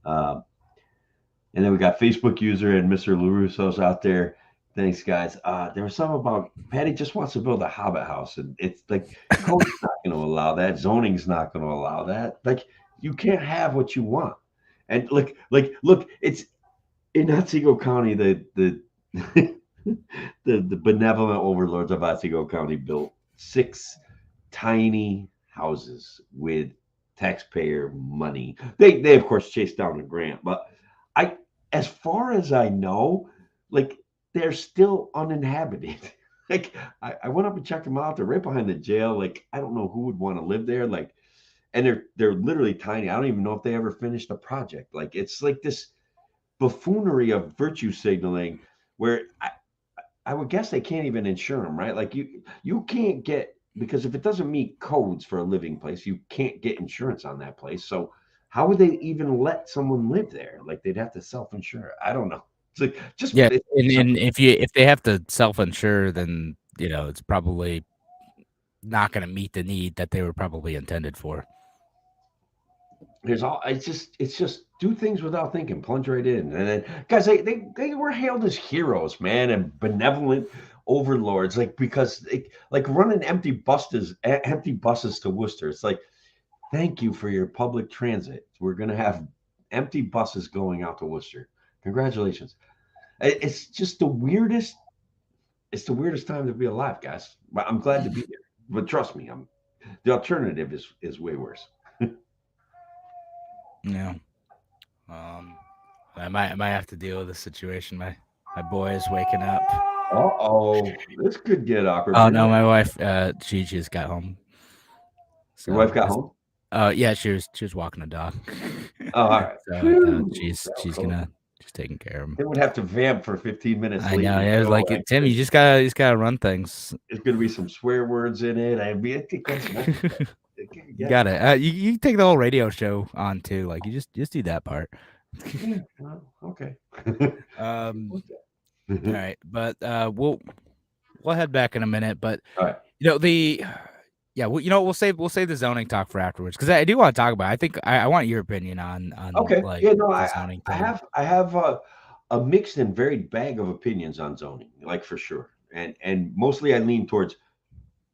B: And then we got Facebook user and Mr. LaRusso's out there. Thanks, guys. There was something about Patty just wants to build a hobbit house, and it's like code's not going to allow that. Zoning's not going to allow that. Like, you can't have what you want. And look, it's in Otsego County. The benevolent overlords of Otsego County built 6 tiny houses with taxpayer money. They of course chased down a grant, but as far as I know, like, they're still uninhabited. Like, I went up and checked them out. They're right behind the jail. Like, I don't know who would want to live there. Like, and they're literally tiny. I don't even know if they ever finished the project. Like, it's like this buffoonery of virtue signaling where I would guess they can't even insure them, right? Like, you can't get, because if it doesn't meet codes for a living place, you can't get insurance on that place. So how would they even let someone live there? Like, they'd have to self-insure. I don't know. It's like, just
A: and if they have to self-insure, then it's probably not going to meet the need that they were probably intended for.
B: It's just do things without thinking, plunge right in. And then guys, they were hailed as heroes, man, and benevolent overlords, like, because like running empty buses to Worcester. It's like, thank you for your public transit. We're gonna have empty buses going out to Worcester. Congratulations. It's just the weirdest time to be alive, guys. But I'm glad to be here. But trust me, the alternative is way worse.
A: Yeah. I might have to deal with this situation. My boy is waking up.
B: Uh-oh. This could get awkward.
A: Oh no, my wife she just got home.
B: So, your wife got home?
A: Yeah, she was walking the dog.
B: Oh, all right.
A: So she's taking care of him.
B: They would have to vamp for 15 minutes.
A: I know. It was like, Tim, you just gotta run things.
B: There's gonna be some swear words in it. I think that's
A: you got it. You take the whole radio show on too. Like, you just do that part.
B: Yeah, okay.
A: All right, but we'll head back in a minute. But
B: all right.
A: We'll save the zoning talk for afterwards, because I do want to talk about it. I think I want your opinion on
B: okay.
A: Like,
B: yeah, no,
A: zoning
B: I have a mixed and varied bag of opinions on zoning, like, for sure. And mostly I lean towards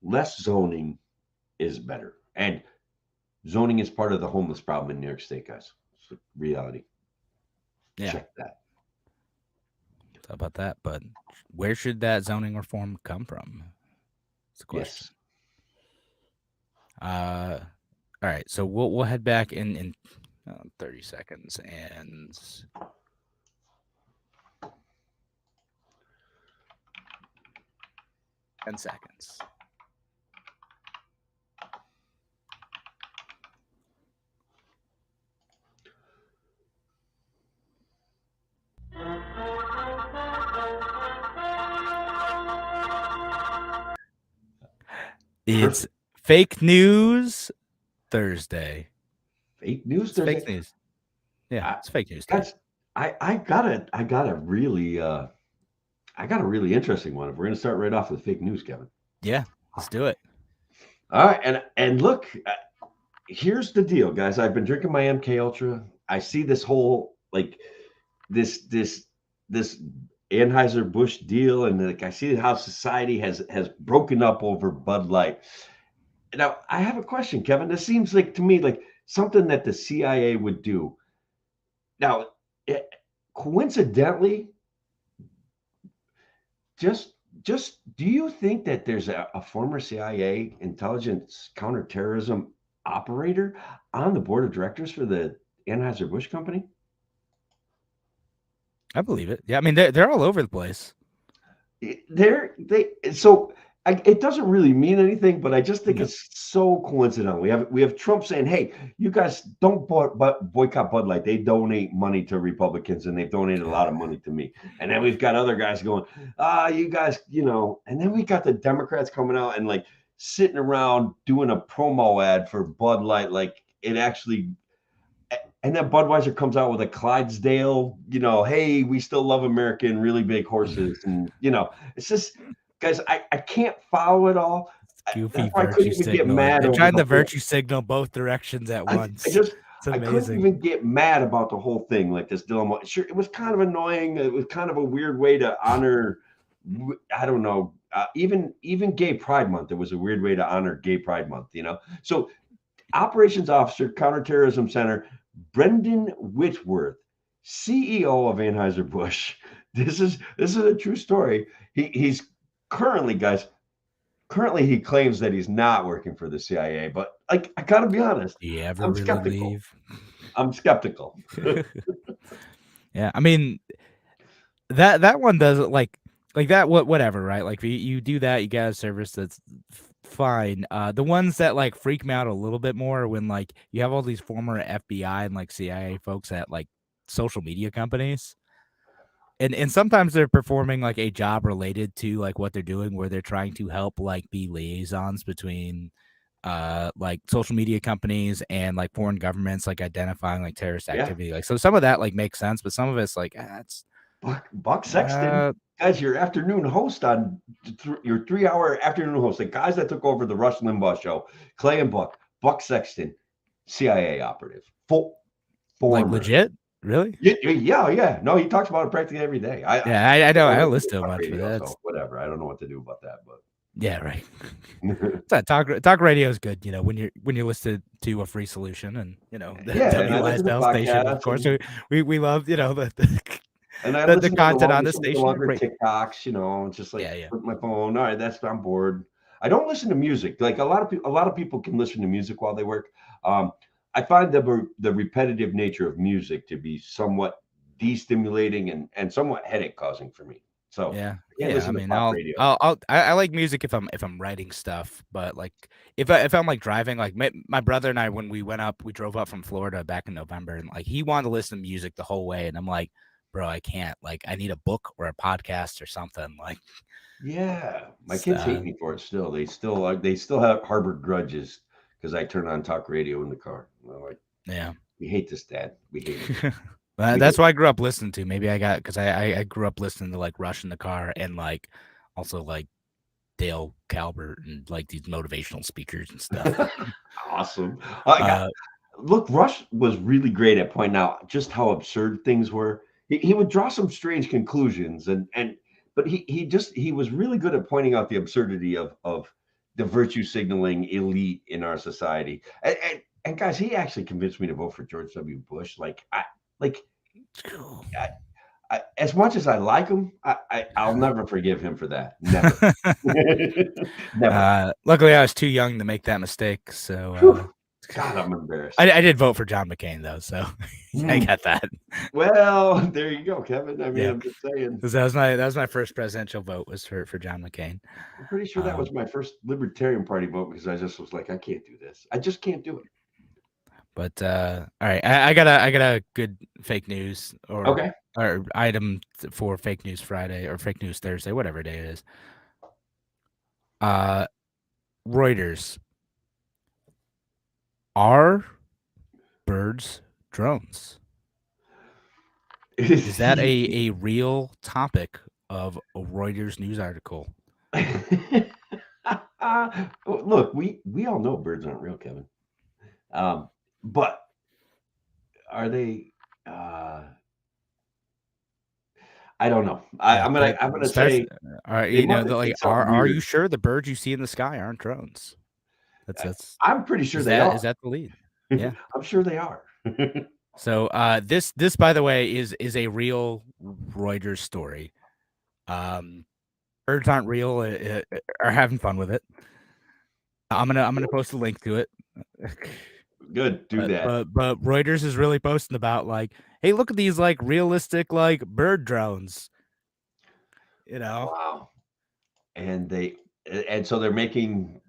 B: less zoning is better. And zoning is part of the homeless problem in New York State, guys. It's reality.
A: Yeah.
B: Check that.
A: How about that? But where should that zoning reform come from? It's a question. Yes. All right. So we'll head back in 30 seconds and 10 seconds. It's Fake News Thursday.
B: Fake News Thursday.
A: Fake news. Yeah, it's Fake News.
B: I got a really interesting one. If we're gonna start right off with fake news, Kevin.
A: Yeah, let's do it.
B: All right, and look, here's the deal, guys. I've been drinking my MK Ultra. I see this whole, like, this Anheuser-Busch deal, and like, I see how society has broken up over Bud Light. Now, I have a question, Kevin. This seems like, to me, like something that the CIA would do. Now, coincidentally, just do you think that there's a former CIA intelligence counterterrorism operator on the board of directors for the Anheuser-Busch company?
A: I believe it. Yeah, I mean, they're all over the place.
B: So it doesn't really mean anything, but I just think
A: No.
B: it's so coincidental. We have Trump saying, "Hey, you guys don't boycott Bud Light. They donate money to Republicans, and they've donated a lot of money to me." And then we've got other guys going, you guys, And then we got the Democrats coming out and like sitting around doing a promo ad for Bud Light, like it actually. And then Budweiser comes out with a Clydesdale, hey, we still love America and really big horses, and it's just. Guys, I can't follow it all.
A: Goofy
B: That's why I
A: virtue
B: couldn't even get
A: signaling.
B: mad
A: They're
B: over
A: trying
B: the
A: to
B: whole.
A: virtue signal both directions at once. It's
B: I couldn't
A: amazing.
B: even get mad about the whole thing, like this dilemma. Sure, it was kind of annoying. It was kind of a weird way to honor. I don't know. Even Gay Pride Month, it was a weird way to honor Gay Pride Month. So Operations Officer, Counterterrorism Center, Brendan Whitworth, CEO of Anheuser-Busch. This is a true story. He's currently, guys. Currently, he claims that he's not working for the CIA, but like I gotta be honest,
A: Do you ever
B: I'm
A: really
B: skeptical.
A: leave?
B: I'm skeptical.
A: Yeah, I mean that one doesn't like that. Whatever, right? Like you do that, you got a service that's fine. The ones that like freak me out a little bit more are when like you have all these former FBI and like CIA folks at like social media companies. And sometimes they're performing like a job related to like what they're doing, where they're trying to help like be liaisons between like social media companies and like foreign governments, like identifying like terrorist
B: Yeah.
A: activity. Like so some of that like makes sense, but some of it's like it's
B: Buck Sexton, guys, your afternoon host on your 3-hour afternoon host, the guys that took over the Rush Limbaugh show, Clay and Buck Sexton, CIA operative,
A: like legit. Really?
B: Yeah. No, he talks about it practically every day.
A: I know. I don't listen to him much,
B: radio,
A: but that's
B: so whatever. I don't know what to do about that, but
A: yeah, right. Talk radio is good, when you're listed to a free solution, and the WYS Bell station. Of course, we love
B: and I
A: the
B: listen
A: content on the
B: the
A: station.
B: longer
A: Great.
B: TikToks, just like
A: Yeah.
B: put my phone. All right, I'm bored. I don't listen to music. Like a lot of people can listen to music while they work. I find the repetitive nature of music to be somewhat destimulating and somewhat headache causing for me. So
A: yeah.
B: I
A: mean,
B: radio.
A: I like music if I'm writing stuff, but like if I'm like driving, like my brother and I, when we drove up from Florida back in November, and like he wanted to listen to music the whole way, and I'm like, bro, I can't. Like, I need a book or a podcast or something. Like,
B: yeah, my kids hate me for it. Still, they still have harbored grudges because I turn on talk radio in the car. They're like,
A: yeah,
B: we hate this, Dad. We hate it.
A: That's what I grew up listening to. Maybe because I grew up listening to like Rush in the car, and like also like Dale Calvert and like these motivational speakers and stuff.
B: Awesome. Look, Rush was really great at pointing out just how absurd things were. He would draw some strange conclusions, but he was really good at pointing out the absurdity of the virtue signaling elite in our society. And guys, he actually convinced me to vote for George W. Bush. As much as I like him, I'll never forgive him for that. Never. Never.
A: Luckily, I was too young to make that mistake. So,
B: God, I'm embarrassed.
A: I did vote for John McCain though, so I got that.
B: Well, there you go, Kevin. I mean,
A: Yeah.
B: I'm just saying.
A: That was my first presidential vote was for John McCain.
B: I'm pretty sure that was my first Libertarian Party vote because I just was like, I can't do this. I just can't do it.
A: But all right, I got a good fake news or item for Fake News Friday or Fake News Thursday, whatever day it is. Reuters. Are birds drones? Is that a real topic of a Reuters news article?
B: Look, we all know birds aren't real, Kevin. But are they? I don't know. I'm gonna say.
A: All right, are you sure the birds you see in the sky aren't drones? That's.
B: I'm pretty sure they are.
A: Is that the lead? Yeah,
B: I'm sure they are.
A: So this by the way is a real Reuters story. Birds aren't real. Are having fun with it. I'm gonna post a link to it.
B: Good, do that.
A: But Reuters is really posting about like, hey, look at these like realistic like bird drones.
B: Wow. And they and so they're making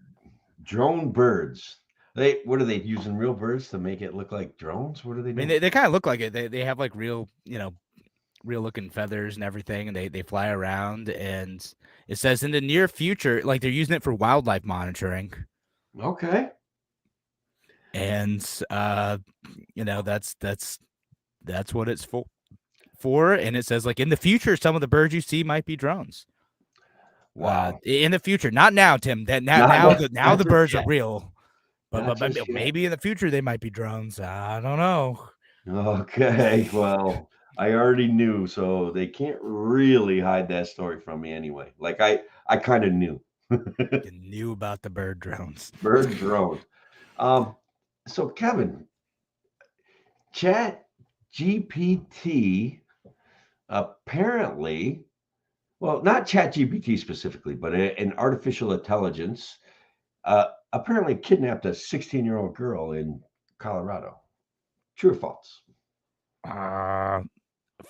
B: drone birds. What are they using real birds to make it look like drones? What are they
A: I mean,
B: doing?
A: they kind of look like it. They have like real, real looking feathers and everything, and they fly around. And it says in the near future, like they're using it for wildlife monitoring.
B: Okay.
A: And that's what it's for. And it says like in the future, some of the birds you see might be drones.
B: Wow.
A: In the future, not now, Tim. That
B: Not
A: now the
B: just
A: birds
B: yet.
A: are real, but
B: Not just yet.
A: maybe in the future they might be drones. I don't know.
B: Okay. Well, I already knew, so they can't really hide that story from me anyway. Like I kind of knew.
A: You knew about the bird drones.
B: Bird drones. So Kevin, Chat GPT apparently, well, not Chat GPT specifically, but an artificial intelligence apparently kidnapped a 16-year-old girl in Colorado. True or false?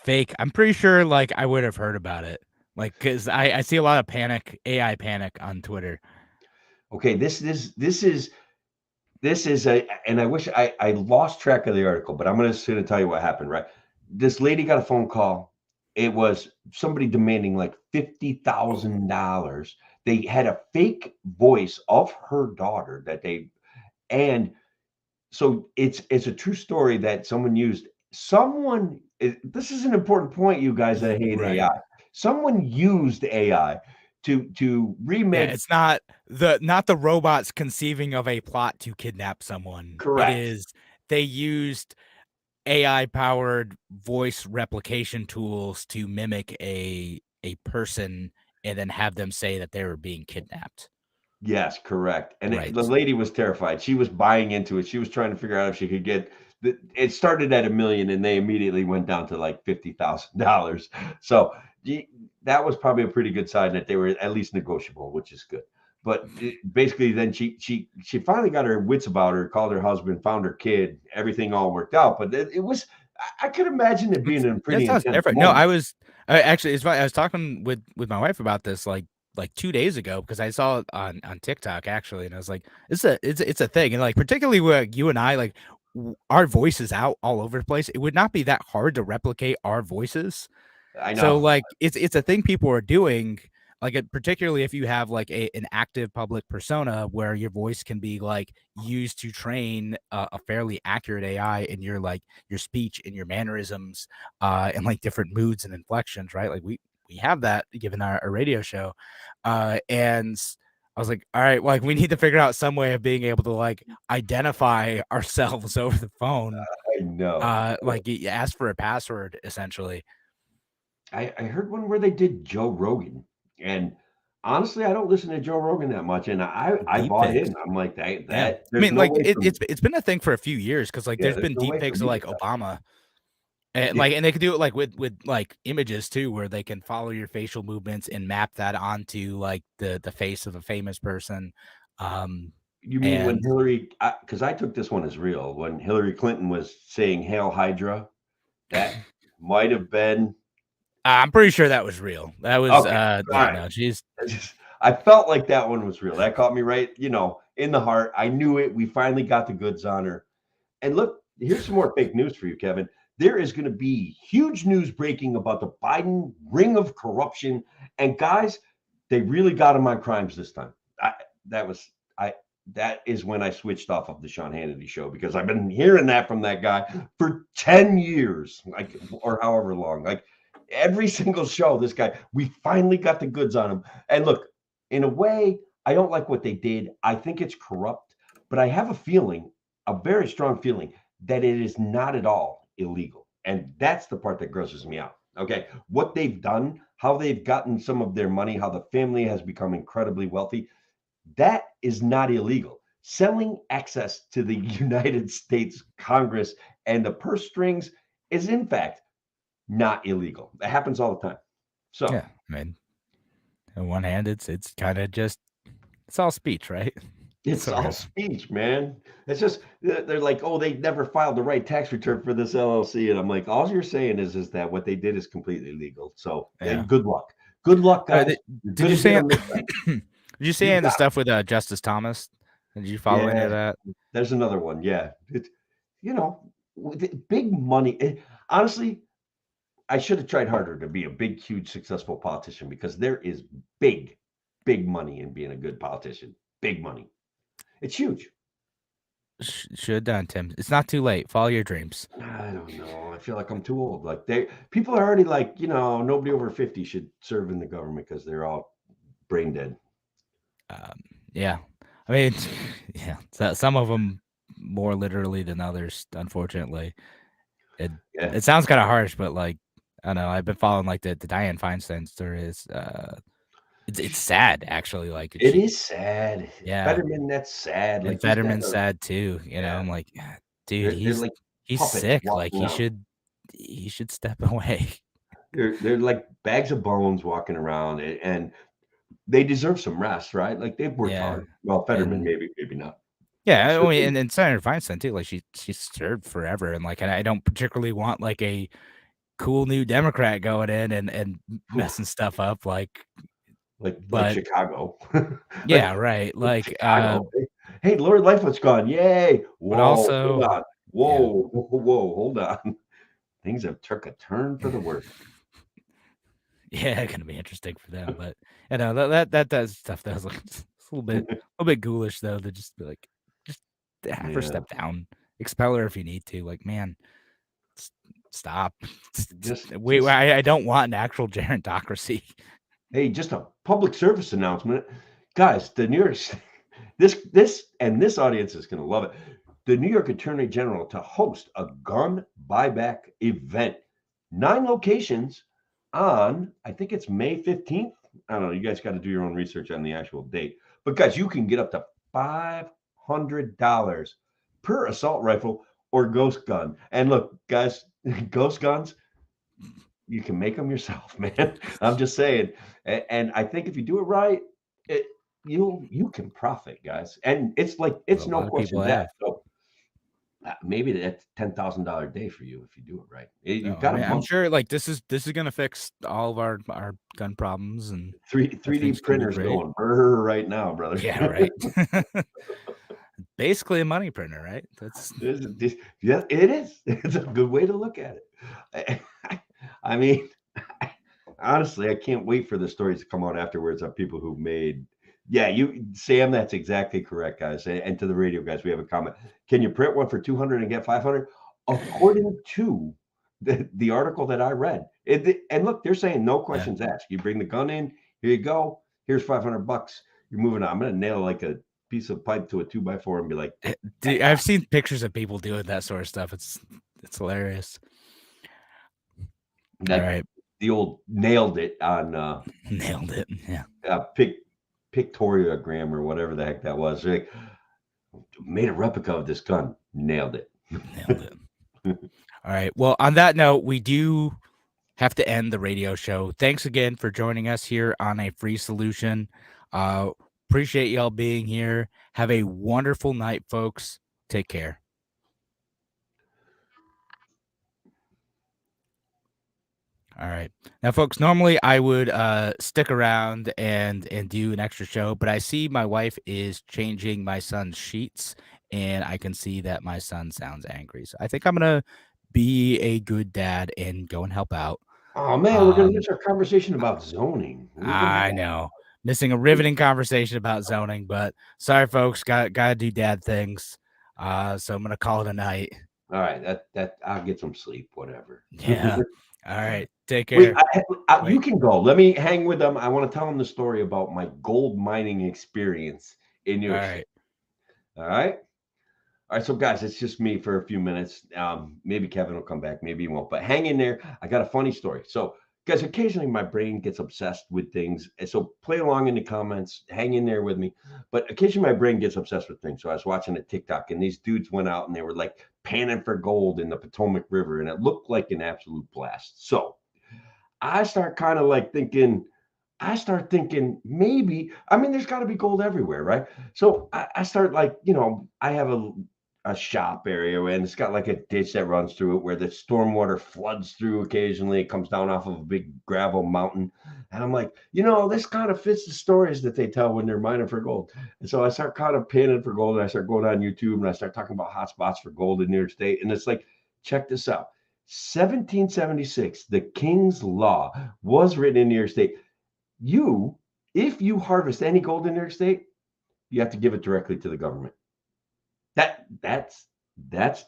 A: Fake. I'm pretty sure like I would have heard about it. Like, because I see a lot of AI panic on Twitter.
B: Okay, this is and I wish I lost track of the article, but I'm just going to tell you what happened, right? This lady got a phone call. It was somebody demanding like $50,000. They had a fake voice of her daughter and so it's a true story that someone used. This is an important point, you guys that hate
A: Right.
B: AI. Someone used AI to remake.
A: Yeah, it's not the robots conceiving of a plot to kidnap someone.
B: Correct.
A: It is they used AI powered voice replication tools to mimic a person and then have them say that they were being kidnapped.
B: Yes, correct. And
A: Right.
B: the lady was terrified. She was buying into it. She was trying to figure out if she could get it started at $1 million and they immediately went down to like $50,000. So that was probably a pretty good sign that they were at least negotiable, which is good. But basically, then she finally got her wits about her, called her husband, found her kid, everything all worked out. But it was, I could imagine it being a pretty intense moment.
A: No, I was actually it's funny. I was talking with my wife about this like 2 days ago because I saw it on TikTok actually, and I was like, it's a thing, and like particularly where you and I like our voices out all over the place. It would not be that hard to replicate our voices.
B: I know.
A: So like it's a thing people are doing. Like particularly if you have like an active public persona where your voice can be like used to train a fairly accurate AI in your like your speech and your mannerisms and like different moods and inflections, right? Like we have that given our radio show, and I was like, all right, like we need to figure out some way of being able to like identify ourselves over the phone.
B: I know.
A: Like you ask for a password essentially.
B: I heard one where they did Joe Rogan, and honestly, I don't listen to Joe Rogan that much, and I bought in. I'm like that.
A: Yeah. I
B: there's
A: mean,
B: no
A: like
B: way for me.
A: it's been a thing for a few years because like
B: Yeah,
A: there's been
B: no way
A: deep
B: for
A: fakes
B: me
A: of
B: to
A: like
B: tell.
A: Obama, and like and they could do it like with like images too, where they can follow your facial movements and map that onto like the face of a famous person.
B: You mean when
A: And
B: Hillary? Because I took this one as real. When Hillary Clinton was saying "Hail Hydra," that might have been.
A: I'm pretty sure that was real. That was
B: Okay,
A: yeah,
B: right.
A: no, she's
B: I felt like that one was real. That caught me right, in the heart. I knew it. We finally got the goods on her. And look, here's some more fake news for you, Kevin. There is going to be huge news breaking about the Biden ring of corruption. And guys, they really got him on crimes this time. That is when I switched off of the Sean Hannity show because I've been hearing that from that guy for 10 years, like, or however long. Like every single show, this guy, we finally got the goods on him. And look, in a way, I don't like what they did. I think it's corrupt, but I have a very strong feeling that it is not at all illegal. And that's the part that grosses me out. Okay. What they've done, how they've gotten some of their money, how the family has become incredibly wealthy, that is not illegal. Selling access to the United States Congress and the purse strings is, in fact, not illegal. That happens all the time. So,
A: yeah. I mean, on one hand, it's kind of just it's all speech, right?
B: it's all speech, man. It's just they're like, oh, they never filed the right tax return for this LLC, and I'm like, all you're saying is that what they did is completely legal. So,
A: Yeah.
B: good luck. Good luck, guys.
A: Did you say Did you see
B: You
A: any of the
B: got
A: stuff with Justice Thomas? Did you follow any of
B: yeah.
A: that?
B: There's another one. Yeah, big money. Honestly, I should have tried harder to be a big, huge, successful politician because there is big, big money in being a good politician. Big money. It's huge.
A: Should have done, Tim. It's not too late. Follow your dreams.
B: I don't know. I feel like I'm too old. Like people are already like, nobody over 50 should serve in the government because they're all brain dead.
A: Yeah, I mean, yeah, some of them more literally than others. Unfortunately, it
B: Yeah,
A: it sounds kind of harsh, but like I don't know. I've been following like the Dianne Feinstein story. It's sad actually. Like
B: it is sad.
A: yeah,
B: Fetterman, that's sad.
A: and
B: Like these guys
A: Fetterman's
B: are,
A: sad too.
B: yeah,
A: I'm like, "Ah, dude,
B: they're
A: he's
B: like
A: he's
B: puppets
A: sick. Like
B: walking around.
A: he should step away.
B: They're like bags of bones walking around, and they deserve some rest, right? Like they've worked
A: Yeah,
B: hard. Well, Fetterman,
A: and
B: maybe not.
A: yeah, I
B: So,
A: mean, and Senator Feinstein too. Like she served forever, and like I don't particularly want like a cool new Democrat going in and messing stuff up. Like,
B: like
A: but
B: Chicago,
A: yeah, right. Like,
B: Chicago. Hey, Lord Lightfoot's gone. Yay!
A: but
B: Whoa, hold
A: also,
B: on.
A: yeah,
B: Whoa, hold on. Things have took a turn for the worse.
A: yeah, gonna be interesting for them. But you know that does stuff that was like it's a little bit ghoulish though. To just be like, just have her
B: Yeah,
A: step down, expel her if you need to. Like, man, stop.
B: just
A: Wait, I don't want an actual gerontocracy.
B: hey, just a public service announcement, guys. The New York, this audience is going to love it. The New York Attorney General to host a gun buyback event, 9 locations on, I think it's May 15th. I don't know. You guys got to do your own research on the actual date. But guys, you can get up to $500 per assault rifle or ghost gun. And look, guys, ghost guns, you can make them yourself, man. I'm just saying. And I think if you do it right, it, you can profit, guys. And it's like
A: A
B: it's
A: lot
B: no
A: of people
B: questions
A: have.
B: asked. So maybe that's $10,000 day for you if you do it right.
A: No,
B: You've
A: I
B: got a
A: mean, I'm
B: month.
A: sure like this is gonna fix all of our gun problems and
B: 3D
A: everything's gonna be
B: printers
A: great.
B: going brr right now, brother.
A: Yeah, right. Basically a money printer, right? That's
B: Yeah, it is. It's a good way to look at it. I mean, honestly, I can't wait for the stories to come out afterwards of people who made. Yeah, Sam. That's exactly correct, guys. And to the radio guys, we have a comment. Can you print one for 200 and get 500? According to the article that I read, and look, they're saying no
A: yeah.
B: questions asked. You bring the gun in, here you go. Here's $500. You're moving on. I'm gonna nail like a piece of pipe to a 2x4 and be like,
A: Dude, I've seen pictures of people doing that sort of stuff. It's hilarious. All right.
B: the old nailed it on
A: Nailed it. Yeah.
B: pictogram or whatever the heck that was. Like, made a replica of this gun. Nailed it.
A: Nailed it. All right. Well, on that note, we do have to end the radio show. Thanks again for joining us here on A Free Solution. Appreciate y'all being here. Have a wonderful night, folks. Take care. All right. Now, folks, normally I would stick around and do an extra show, but I see my wife is changing my son's sheets, and I can see that my son sounds angry. So I think I'm gonna be a good dad and go and help out.
B: Oh man, we're gonna miss our conversation about zoning.
A: I know, missing a riveting conversation about zoning, but sorry, folks, gotta do dad things. So I'm gonna call it a night.
B: All right, that I'll get some sleep. Whatever.
A: Yeah. All right. Take
B: Wait,
A: care.
B: you can go. Let me hang with them. I want to tell them the story about my gold mining experience in New York
A: All
B: State.
A: right.
B: All right. All right, so guys, it's just me for a few minutes. Maybe Kevin will come back, maybe he won't. But hang in there. I got a funny story. So, guys, occasionally my brain gets obsessed with things, and so play along in the comments. Hang in there with me. But occasionally my brain gets obsessed with things. So I was watching a TikTok, and these dudes went out and they were like panning for gold in the Potomac River, and it looked like an absolute blast. So I start kind of like thinking. I start thinking maybe. I mean, there's got to be gold everywhere, right? So I start like, I have a shop area, and it's got like a ditch that runs through it where the stormwater floods through occasionally. It comes down off of a big gravel mountain. And I'm like, this kind of fits the stories that they tell when they're mining for gold. And so I start kind of panning for gold, and I start going on YouTube, and I start talking about hot spots for gold in New York State. And it's like, check this out. 1776, the King's Law was written in New York State. If you harvest any gold in New York State, you have to give it directly to the government. That's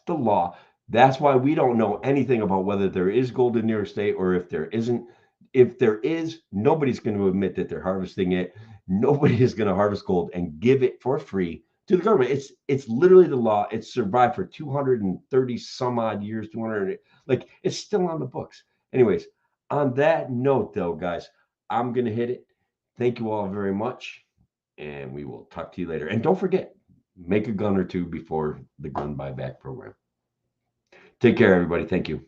B: the law. That's why we don't know anything about whether there is gold in New York State or if there isn't. If there is, nobody's going to admit that they're harvesting it. Nobody is going to harvest gold and give it for free to the government. It's literally the law. It's survived for 230 some odd years, 200, like it's still on the books. Anyways, on that note though, guys, I'm going to hit it. Thank you all very much, and we will talk to you later. And don't forget, make a gun or two before the gun buyback program. Take care, everybody. Thank you.